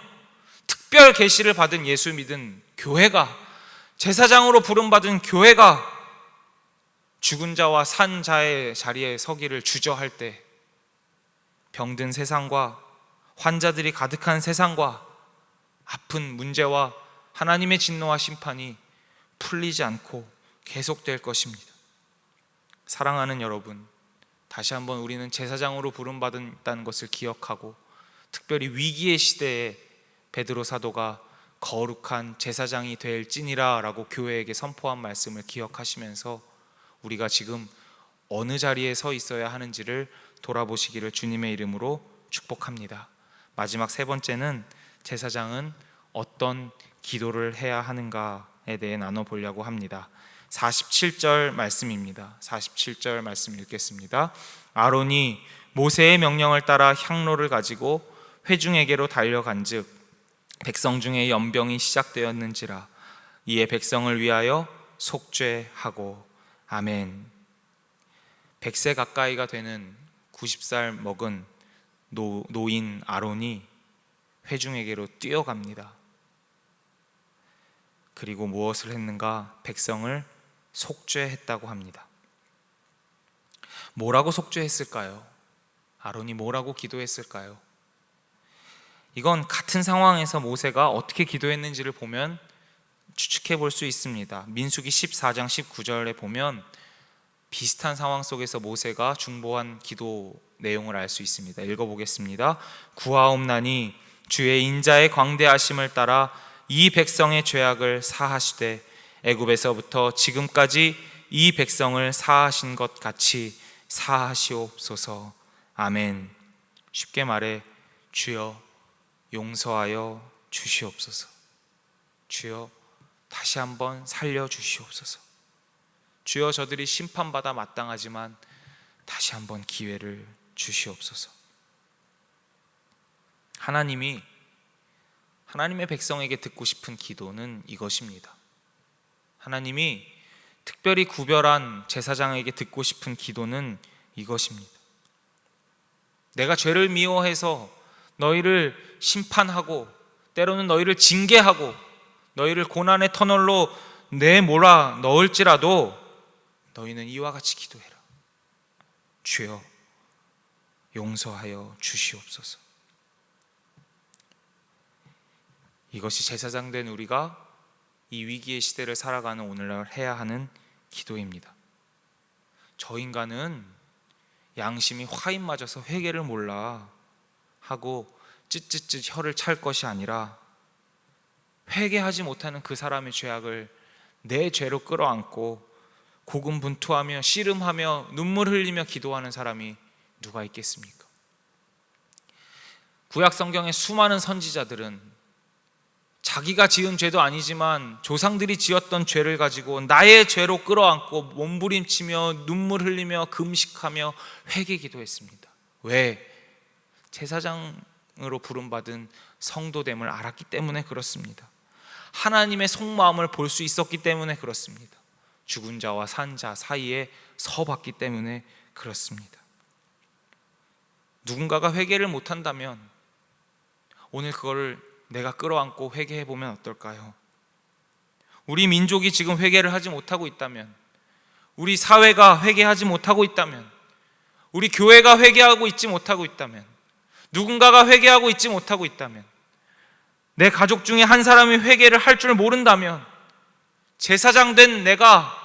특별 계시를 받은 예수 믿은 교회가, 제사장으로 부름받은 교회가 죽은 자와 산 자의 자리에 서기를 주저할 때, 병든 세상과 환자들이 가득한 세상과 아픈 문제와 하나님의 진노와 심판이 풀리지 않고 계속될 것입니다. 사랑하는 여러분, 다시 한번 우리는 제사장으로 부름받았다는 것을 기억하고, 특별히 위기의 시대에 베드로 사도가 거룩한 제사장이 될지니라 라고 교회에게 선포한 말씀을 기억하시면서 우리가 지금 어느 자리에 서 있어야 하는지를 돌아보시기를 주님의 이름으로 축복합니다. 마지막 세 번째는 제사장은 어떤 기도를 해야 하는가에 대해 나눠보려고 합니다. 47절 말씀입니다. 47절 말씀 읽겠습니다. 아론이 모세의 명령을 따라 향로를 가지고 회중에게로 달려간즉 백성 중에 연병이 시작되었는지라. 이에 백성을 위하여 속죄하고. 아멘. 100세 가까이가 되는 90살 먹은 노인 아론이 회중에게로 뛰어갑니다. 그리고 무엇을 했는가? 백성을 속죄했다고 합니다. 뭐라고 속죄했을까요? 아론이 뭐라고 기도했을까요? 이건 같은 상황에서 모세가 어떻게 기도했는지를 보면 추측해 볼 수 있습니다. 민수기 14장 19절에 보면 비슷한 상황 속에서 모세가 중보한 기도 내용을 알 수 있습니다. 읽어보겠습니다. 구하옵나니 주의 인자의 광대하심을 따라 이 백성의 죄악을 사하시되 애굽에서부터 지금까지 이 백성을 사하신 것 같이 사하시옵소서. 아멘. 쉽게 말해 주여 용서하여 주시옵소서. 주여 다시 한번 살려 주시옵소서. 주여 저들이 심판받아 마땅하지만 다시 한번 기회를 주시옵소서. 하나님이 하나님의 백성에게 듣고 싶은 기도는 이것입니다. 하나님이 특별히 구별한 제사장에게 듣고 싶은 기도는 이것입니다. 내가 죄를 미워해서 너희를 심판하고 때로는 너희를 징계하고 너희를 고난의 터널로 내몰아 넣을지라도 너희는 이와 같이 기도해라. 주여 용서하여 주시옵소서. 이것이 제사장 된 우리가 이 위기의 시대를 살아가는 오늘날 해야 하는 기도입니다. 저 인간은 양심이 화인 맞아서 회개를 몰라 하고 찢찢찢 혀를 찰 것이 아니라 회개하지 못하는 그 사람의 죄악을 내 죄로 끌어안고 고군분투하며 씨름하며 눈물 흘리며 기도하는 사람이 누가 있겠습니까? 구약 성경의 수많은 선지자들은 자기가 지은 죄도 아니지만 조상들이 지었던 죄를 가지고 나의 죄로 끌어안고 몸부림치며 눈물 흘리며 금식하며 회개 기도했습니다. 왜? 제사장으로 부름받은 성도됨을 알았기 때문에 그렇습니다. 하나님의 속마음을 볼 수 있었기 때문에 그렇습니다. 죽은 자와 산 자 사이에 서봤기 때문에 그렇습니다. 누군가가 회개를 못한다면 오늘 그거를 내가 끌어안고 회개해 보면 어떨까요? 우리 민족이 지금 회개를 하지 못하고 있다면, 우리 사회가 회개하지 못하고 있다면, 우리 교회가 회개하고 있지 못하고 있다면, 누군가가 회개하고 있지 못하고 있다면, 내 가족 중에 한 사람이 회개를 할 줄 모른다면 제사장 된 내가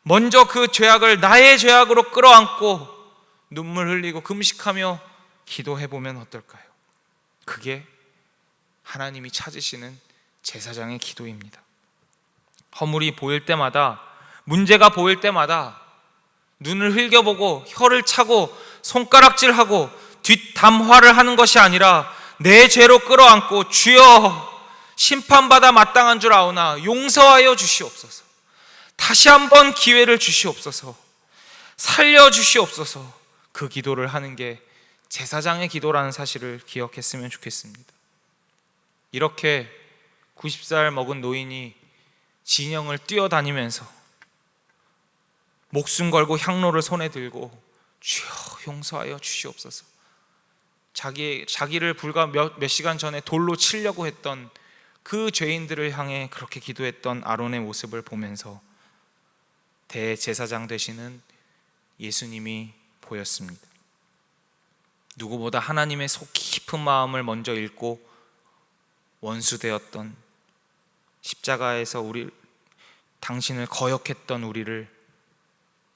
먼저 그 죄악을 나의 죄악으로 끌어안고 눈물 흘리고 금식하며 기도해 보면 어떨까요? 그게 하나님이 찾으시는 제사장의 기도입니다. 허물이 보일 때마다, 문제가 보일 때마다 눈을 흘겨보고 혀를 차고 손가락질하고 뒷담화를 하는 것이 아니라 내 죄로 끌어안고 주여 심판받아 마땅한 줄 아오나 용서하여 주시옵소서. 다시 한번 기회를 주시옵소서. 살려주시옵소서. 그 기도를 하는 게 제사장의 기도라는 사실을 기억했으면 좋겠습니다. 이렇게 90살 먹은 노인이 진영을 뛰어다니면서 목숨 걸고 향로를 손에 들고 주여 용서하여 주시옵소서. 자기를 불과 몇 시간 전에 돌로 치려고 했던 그 죄인들을 향해 그렇게 기도했던 아론의 모습을 보면서 대제사장 되시는 예수님이 보였습니다. 누구보다 하나님의 속 깊은 마음을 먼저 읽고 원수되었던, 십자가에서 당신을 거역했던 우리를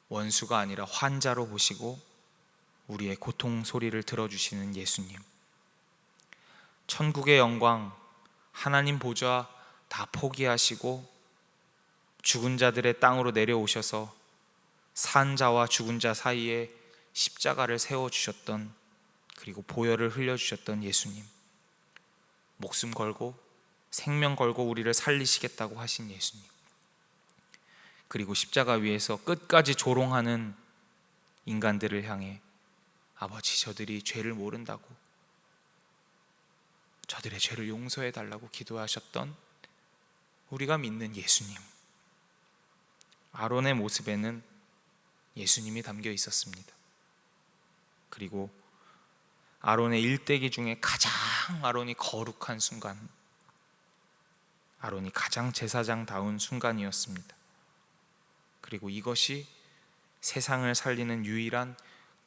원수가 아니라 환자로 보시고 우리의 고통 소리를 들어주시는 예수님. 천국의 영광, 하나님 보좌 다 포기하시고 죽은 자들의 땅으로 내려오셔서 산 자와 죽은 자 사이에 십자가를 세워주셨던, 그리고 보혈을 흘려주셨던 예수님. 목숨 걸고 생명 걸고 우리를 살리시겠다고 하신 예수님. 그리고 십자가 위에서 끝까지 조롱하는 인간들을 향해 아버지 저들이 죄를 모른다고, 저들의 죄를 용서해 달라고 기도하셨던 우리가 믿는 예수님. 아론의 모습에는 예수님이 담겨 있었습니다. 그리고 아론의 일대기 중에 가장 아론이 거룩한 순간, 아론이 가장 제사장다운 순간이었습니다. 그리고 이것이 세상을 살리는 유일한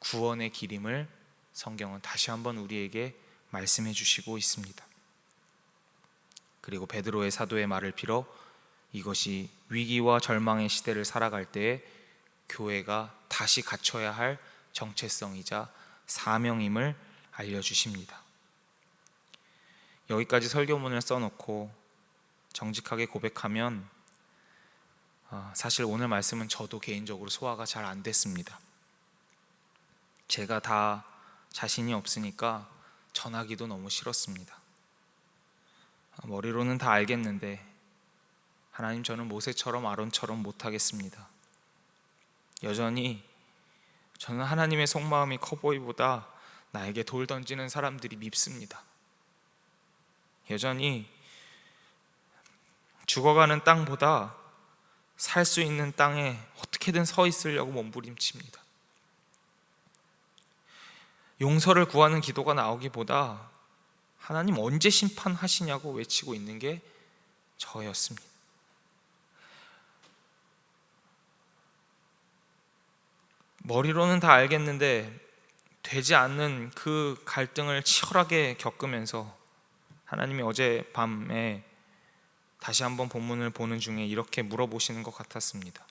구원의 길임을 성경은 다시 한번 우리에게 말씀해 주시고 있습니다. 그리고 베드로의 사도의 말을 빌어 이것이 위기와 절망의 시대를 살아갈 때에 교회가 다시 갖춰야 할 정체성이자 사명임을 알려주십니다. 여기까지 설교문을 써놓고 정직하게 고백하면 사실 오늘 말씀은 저도 개인적으로 소화가 잘 안 됐습니다. 제가 다 자신이 없으니까 전하기도 너무 싫었습니다. 머리로는 다 알겠는데 하나님, 저는 모세처럼 아론처럼 못하겠습니다. 여전히 저는 하나님의 속마음이 커보이보다 나에게 돌 던지는 사람들이 밉습니다. 여전히 죽어가는 땅보다 살 수 있는 땅에 어떻게든 서 있으려고 몸부림칩니다. 용서를 구하는 기도가 나오기보다 하나님 언제 심판하시냐고 외치고 있는 게 저였습니다. 머리로는 다 알겠는데 되지 않는 그 갈등을 치열하게 겪으면서 하나님이 어젯밤에 다시 한번 본문을 보는 중에 이렇게 물어보시는 것 같았습니다.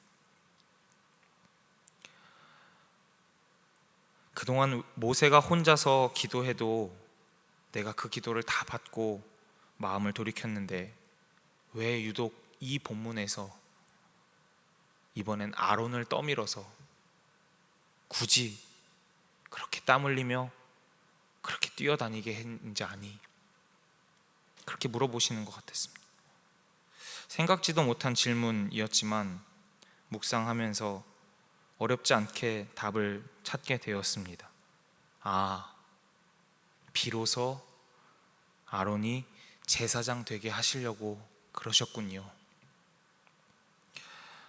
그동안 모세가 혼자서 기도해도 내가 그 기도를 다 받고 마음을 돌이켰는데 왜 유독 이 본문에서 이번엔 아론을 떠밀어서 굳이 그렇게 땀 흘리며 그렇게 뛰어다니게 했는지 아니? 그렇게 물어보시는 것 같았습니다. 생각지도 못한 질문이었지만 묵상하면서 어렵지 않게 답을 찾게 되었습니다. 비로소 아론이 제사장 되게 하시려고 그러셨군요.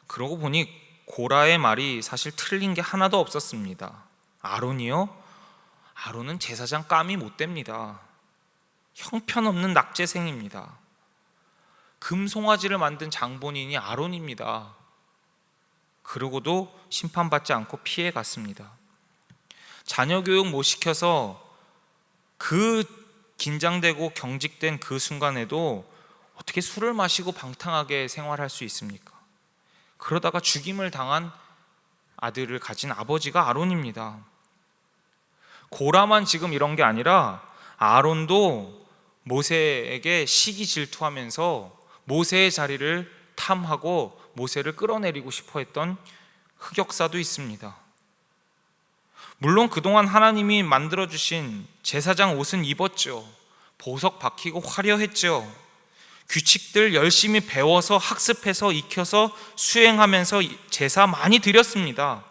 그러고 보니 고라의 말이 사실 틀린 게 하나도 없었습니다. 아론이요? 아론은 제사장 감이 못 됩니다. 형편없는 낙제생입니다. 금송아지를 만든 장본인이 아론입니다. 그러고도 심판받지 않고 피해 갔습니다. 자녀 교육 못 시켜서 그 긴장되고 경직된 그 순간에도 어떻게 술을 마시고 방탕하게 생활할 수 있습니까? 그러다가 죽임을 당한 아들을 가진 아버지가 아론입니다. 고라만 지금 이런 게 아니라 아론도 모세에게 시기 질투하면서 모세의 자리를 탐하고 모세를 끌어내리고 싶어 했던 흑역사도 있습니다. 물론 그동안 하나님이 만들어주신 제사장 옷은 입었죠. 보석 박히고 화려했죠. 규칙들 열심히 배워서 학습해서 익혀서 수행하면서 제사 많이 드렸습니다.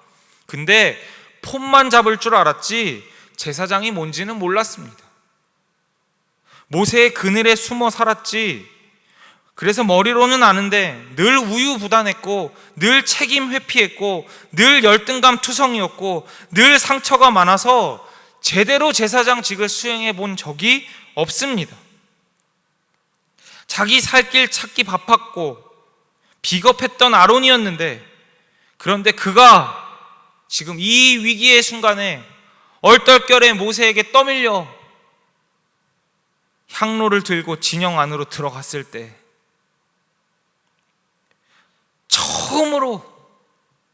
근데 폼만 잡을 줄 알았지 제사장이 뭔지는 몰랐습니다. 모세의 그늘에 숨어 살았지. 그래서 머리로는 아는데 늘 우유부단했고 늘 책임 회피했고 늘 열등감 투성이었고 늘 상처가 많아서 제대로 제사장직을 수행해 본 적이 없습니다. 자기 살 길 찾기 바빴고 비겁했던 아론이었는데, 그런데 그가 지금 이 위기의 순간에 얼떨결에 모세에게 떠밀려 향로를 들고 진영 안으로 들어갔을 때 처음으로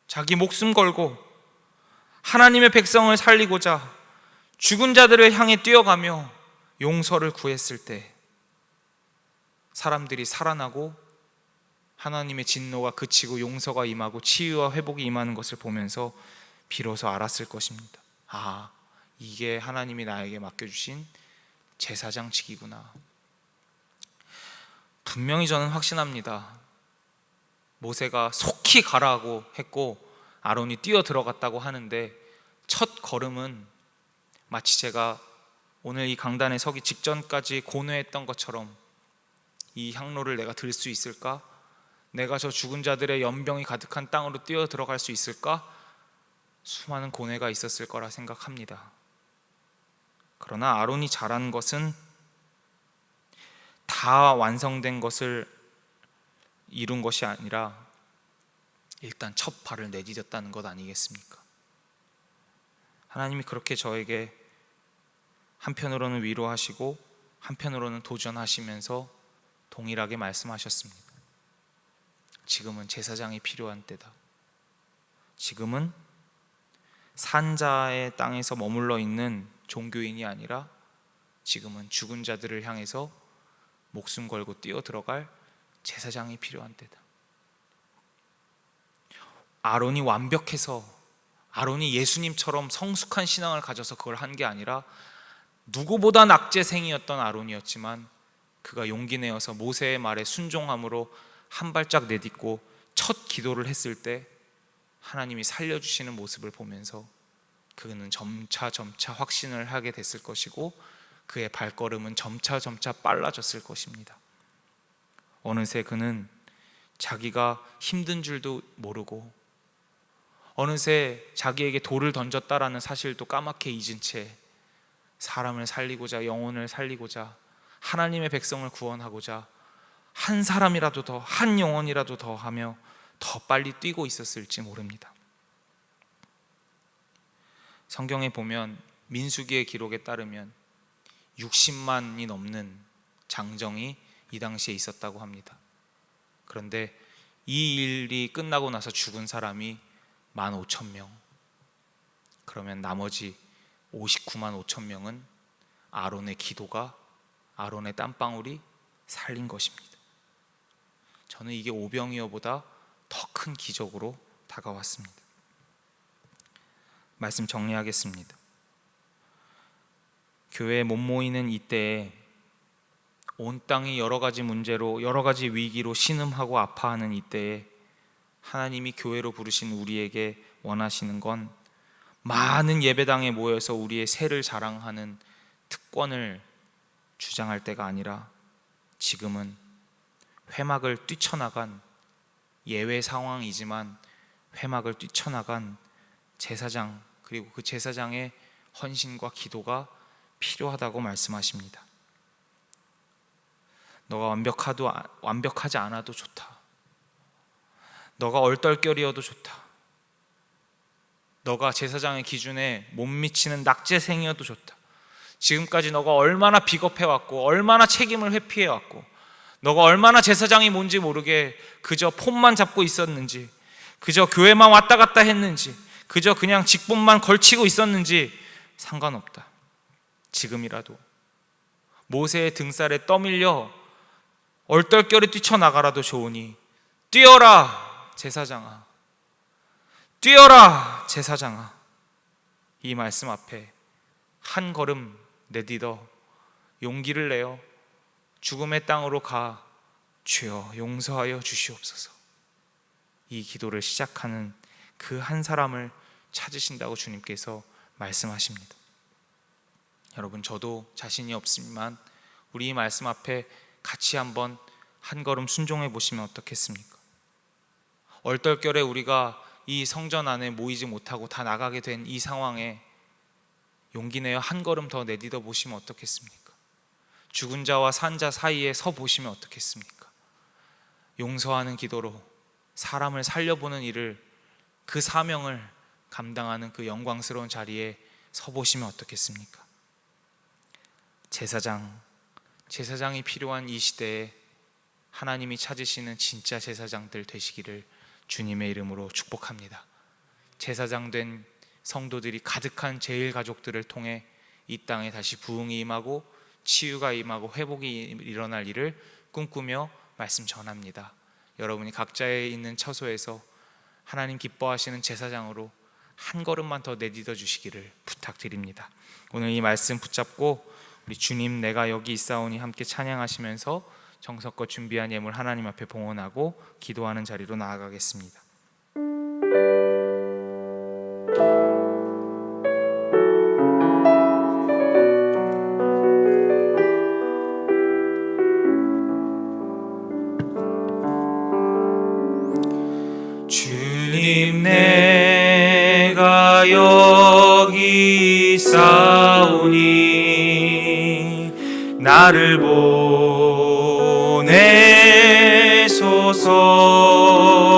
자기 목숨 걸고 하나님의 백성을 살리고자 죽은 자들을 향해 뛰어가며 용서를 구했을 때 사람들이 살아나고 하나님의 진노가 그치고 용서가 임하고 치유와 회복이 임하는 것을 보면서 비로소 알았을 것입니다. 이게 하나님이 나에게 맡겨주신 제사장직이구나. 분명히 저는 확신합니다. 모세가 속히 가라고 했고 아론이 뛰어 들어갔다고 하는데 첫 걸음은 마치 제가 오늘 이 강단에 서기 직전까지 고뇌했던 것처럼 이 향로를 내가 들 수 있을까? 내가 저 죽은 자들의 연병이 가득한 땅으로 뛰어 들어갈 수 있을까? 수많은 고뇌가 있었을 거라 생각합니다. 그러나 아론이 잘한 것은 다 완성된 것을 이룬 것이 아니라 일단 첫 발을 내디뎠다는 것 아니겠습니까? 하나님이 그렇게 저에게 한편으로는 위로하시고 한편으로는 도전하시면서 동일하게 말씀하셨습니다. 지금은 제사장이 필요한 때다. 지금은 산자의 땅에서 머물러 있는 종교인이 아니라 지금은 죽은 자들을 향해서 목숨 걸고 뛰어 들어갈 제사장이 필요한 때다. 아론이 완벽해서 아론이 예수님처럼 성숙한 신앙을 가져서 그걸 한 게 아니라 누구보다 낙제생이었던 아론이었지만 그가 용기 내어서 모세의 말에 순종함으로 한 발짝 내딛고 첫 기도를 했을 때 하나님이 살려주시는 모습을 보면서 그는 점차 확신을 하게 됐을 것이고 그의 발걸음은 점차 빨라졌을 것입니다. 어느새 그는 자기가 힘든 줄도 모르고 어느새 자기에게 돌을 던졌다라는 사실도 까맣게 잊은 채 사람을 살리고자, 영혼을 살리고자, 하나님의 백성을 구원하고자 한 사람이라도 더, 한 영혼이라도 더 하며 더 빨리 뛰고 있었을지 모릅니다. 성경에 보면 민수기의 기록에 따르면 60만이 넘는 장정이 이 당시에 있었다고 합니다. 그런데 이 일이 끝나고 나서 죽은 사람이 15,000명. 그러면 나머지 59만 5천 명은 아론의 기도가, 아론의 땀방울이 살린 것입니다. 저는 이게 오병이어보다 더 큰 기적으로 다가왔습니다. 말씀 정리하겠습니다. 교회에 못 모이는 이때에 온 땅이 여러 가지 문제로, 여러 가지 위기로 신음하고 아파하는 이때에 하나님이 교회로 부르신 우리에게 원하시는 건 많은 예배당에 모여서 우리의 세를 자랑하는 특권을 주장할 때가 아니라 지금은 회막을 뛰쳐나간, 예외 상황이지만 회막을 뛰쳐나간 제사장, 그리고 그 제사장의 헌신과 기도가 필요하다고 말씀하십니다. 너가 완벽하지 않아도 좋다. 너가 얼떨결이어도 좋다. 너가 제사장의 기준에 못 미치는 낙제생이어도 좋다. 지금까지 너가 얼마나 비겁해왔고 얼마나 책임을 회피해왔고 너가 얼마나 제사장이 뭔지 모르게 그저 폼만 잡고 있었는지, 그저 교회만 왔다 갔다 했는지, 그저 그냥 직분만 걸치고 있었는지 상관없다. 지금이라도 모세의 등살에 떠밀려 얼떨결에 뛰쳐나가라도 좋으니 뛰어라 제사장아, 뛰어라 제사장아. 이 말씀 앞에 한 걸음 내딛어 용기를 내어 죽음의 땅으로 가 주여 용서하여 주시옵소서. 이 기도를 시작하는 그 한 사람을 찾으신다고 주님께서 말씀하십니다. 여러분, 저도 자신이 없지만 우리 이 말씀 앞에 같이 한번 한 걸음 순종해 보시면 어떻겠습니까? 얼떨결에 우리가 이 성전 안에 모이지 못하고 다 나가게 된 이 상황에 용기 내어 한 걸음 더 내딛어 보시면 어떻겠습니까? 죽은 자와 산 자 사이에 서 보시면 어떻겠습니까? 용서하는 기도로 사람을 살려보는 일을, 그 사명을 감당하는 그 영광스러운 자리에 서 보시면 어떻겠습니까? 제사장이 필요한 이 시대에 하나님이 찾으시는 진짜 제사장들 되시기를 주님의 이름으로 축복합니다. 제사장 된 성도들이 가득한 제일 가족들을 통해 이 땅에 다시 부흥이 임하고 치유가 임하고 회복이 일어날 일을 꿈꾸며 말씀 전합니다. 여러분이 각자에 있는 처소에서 하나님 기뻐하시는 제사장으로 한 걸음만 더 내딛어 주시기를 부탁드립니다. 오늘 이 말씀 붙잡고 우리 주님 내가 여기 있사오니 함께 찬양하시면서 정성껏 준비한 예물 하나님 앞에 봉헌하고 기도하는 자리로 나아가겠습니다. 주님 내가 여기 있사오니 나를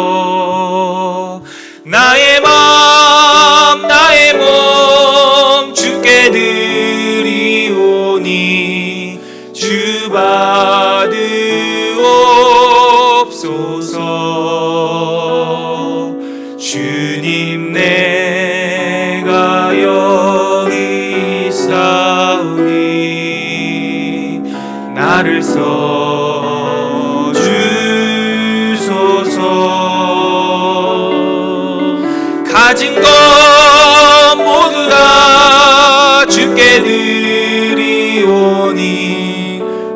보내소서. 나의 맘 나의 몸 주께 드리오니 주 받으옵소서. 주님 내가 여기 있사오니 나를 써주소서. 가진 것 모두 다 주께 드리오니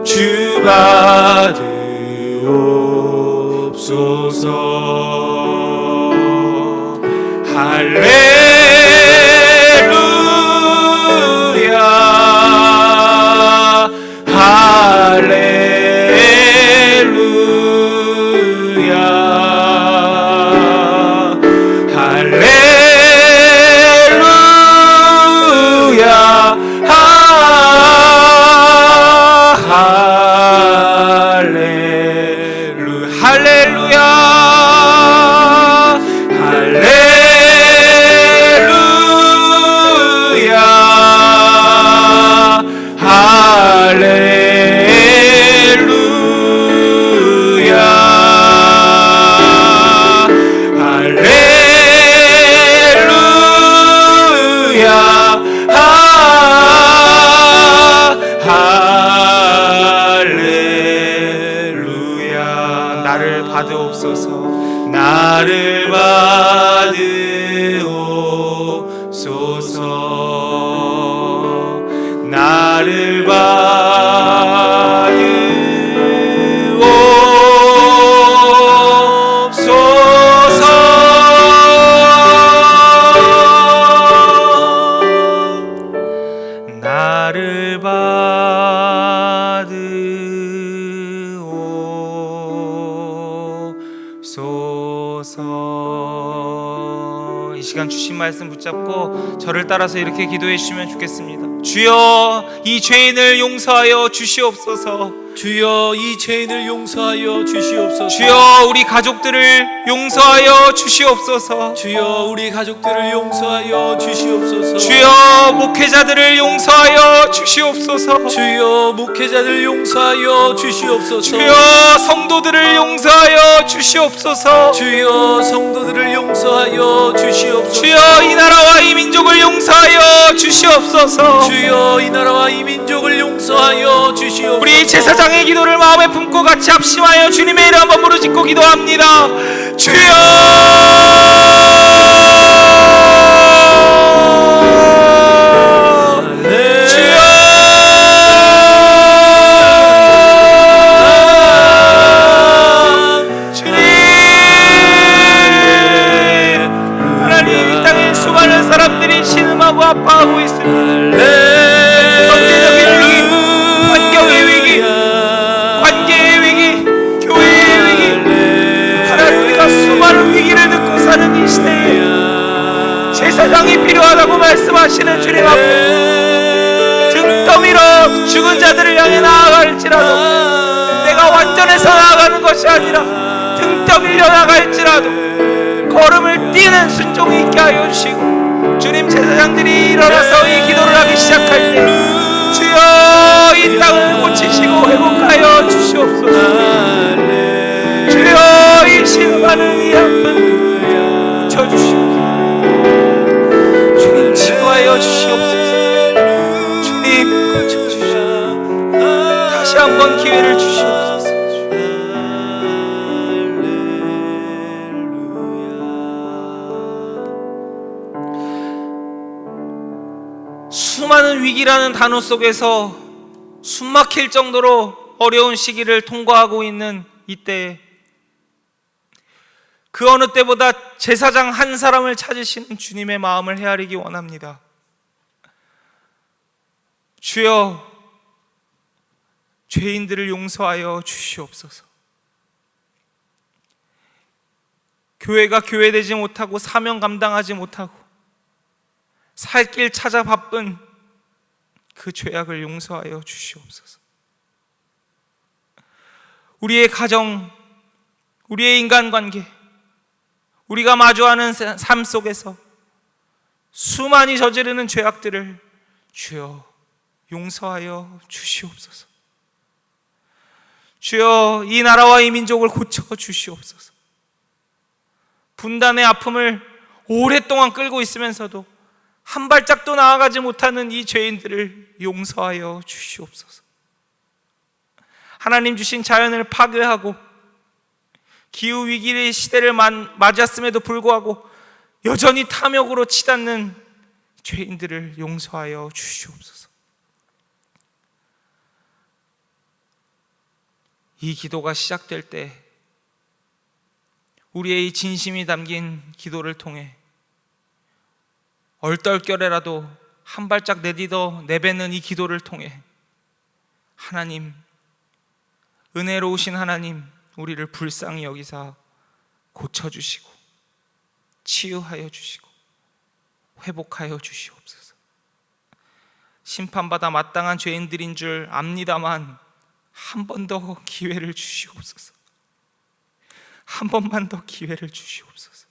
주 받으옵소서. 할렐루야 할렐루야 할렐루야 할렐루야 나를 받으옵소서. 나를 받으옵소서. 나를 받으옵소서. 나를 받으옵소서. 이 시간 주신 말씀 붙잡고 저를 따라서 이렇게 기도해 주시면 좋겠습니다. 주여, 이 죄인을 용서하여 주시옵소서. 주여, 이 죄인을 용서하여 주시옵소서. 주여, 우리 가족들을 용서하여 주시옵소서. 주여, 우리 가족들을 용서하여 주시옵소서. 주여, 목회자들을 용서하여 주시옵소서. 주여, 목회자들 용서하여 주시옵소서. 주여, 성도들을 용서하여 주시옵소서. 주여, 성도들을 용서하여 주시옵소서. 주여, 이 나라와 이 민족을 용서하여 주시옵소서. 주여, 이 나라와 이 민족을 용서하여 주시옵소서. 우리 제사장의 기도를 마음에 품고 같이 합심하여 주님의 이름 한번 부르짖고 기도합니다. 주여, 아파하고 있습니다. 경제적인 위기, 환경의 위기, 관계의 위기, 교회의 위기, 하나님, 우리가 수많은 위기를 듣고 사는 이 시대에 제사장이 필요하다고 말씀하시는 주님 앞에 등 떠밀어 죽은 자들을 향해 나아갈지라도, 내가 완전해서 나아가는 것이 아니라 등 떠밀려 나갈지라도 걸음을 뛰는 순종이 있게 하여 주시고, 주님, 제사장들이 일어나서 이 기도를 하기 시작할 때 주여, 이 땅을 고치시고 회복하여 주시옵소서. 주여, 이 신음하는 이 아픔 고쳐주시옵소서. 주님, 치유하여 주시옵소서. 주님, 고쳐주시옵소서. 다시 한번 기회를 주시옵소서. 수많은 위기라는 단어 속에서 숨막힐 정도로 어려운 시기를 통과하고 있는 이때에 그 어느 때보다 제사장 한 사람을 찾으시는 주님의 마음을 헤아리기 원합니다. 주여, 죄인들을 용서하여 주시옵소서. 교회가 교회되지 못하고 사명 감당하지 못하고 살 길 찾아 바쁜 그 죄악을 용서하여 주시옵소서. 우리의 가정, 우리의 인간관계, 우리가 마주하는 삶 속에서 수많이 저지르는 죄악들을 주여 용서하여 주시옵소서. 주여, 이 나라와 이 민족을 고쳐 주시옵소서. 분단의 아픔을 오랫동안 끌고 있으면서도 한 발짝도 나아가지 못하는 이 죄인들을 용서하여 주시옵소서. 하나님 주신 자연을 파괴하고 기후위기의 시대를 맞이했음에도 불구하고 여전히 탐욕으로 치닫는 죄인들을 용서하여 주시옵소서. 이 기도가 시작될 때 우리의 이 진심이 담긴 기도를 통해 얼떨결에라도 한 발짝 내딛어 내뱉는 이 기도를 통해 하나님, 은혜로우신 하나님, 우리를 불쌍히 여기사 고쳐주시고 치유하여 주시고 회복하여 주시옵소서. 심판받아 마땅한 죄인들인 줄 압니다만 한 번 더 기회를 주시옵소서. 한 번만 더 기회를 주시옵소서.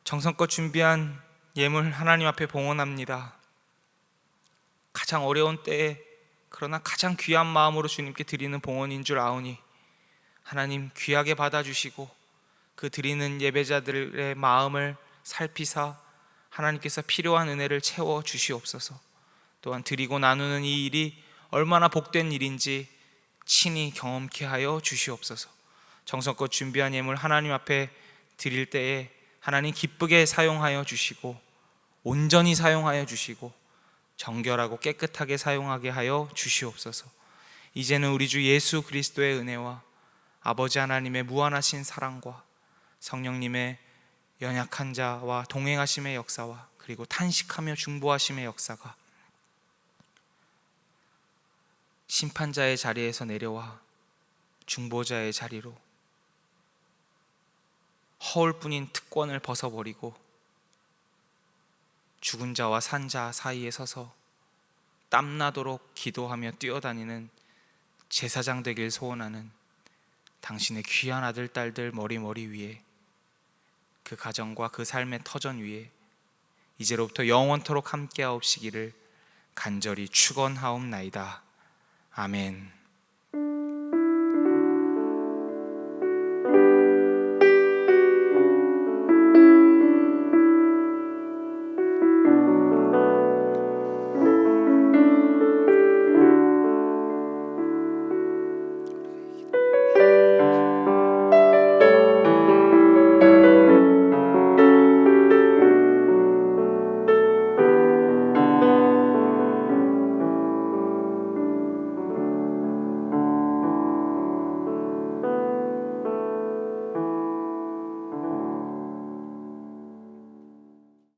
정성껏 준비한 예물 하나님 앞에 봉헌합니다. 가장 어려운 때에 그러나 가장 귀한 마음으로 주님께 드리는 봉헌인 줄 아오니 하나님 귀하게 받아주시고 그 드리는 예배자들의 마음을 살피사 하나님께서 필요한 은혜를 채워 주시옵소서. 또한 드리고 나누는 이 일이 얼마나 복된 일인지 친히 경험케 하여 주시옵소서. 정성껏 준비한 예물 하나님 앞에 드릴 때에 하나님 기쁘게 사용하여 주시고 온전히 사용하여 주시고 정결하고 깨끗하게 사용하게 하여 주시옵소서. 이제는 우리 주 예수 그리스도의 은혜와 아버지 하나님의 무한하신 사랑과 성령님의 연약한 자와 동행하심의 역사와 그리고 탄식하며 중보하심의 역사가 심판자의 자리에서 내려와 중보자의 자리로 허울뿐인 특권을 벗어버리고 죽은 자와 산 자 사이에 서서 땀나도록 기도하며 뛰어다니는 제사장 되길 소원하는 당신의 귀한 아들 딸들 머리 위에 그 가정과 그 삶의 터전 위에 이제로부터 영원토록 함께하옵시기를 간절히 축원하옵나이다. 아멘.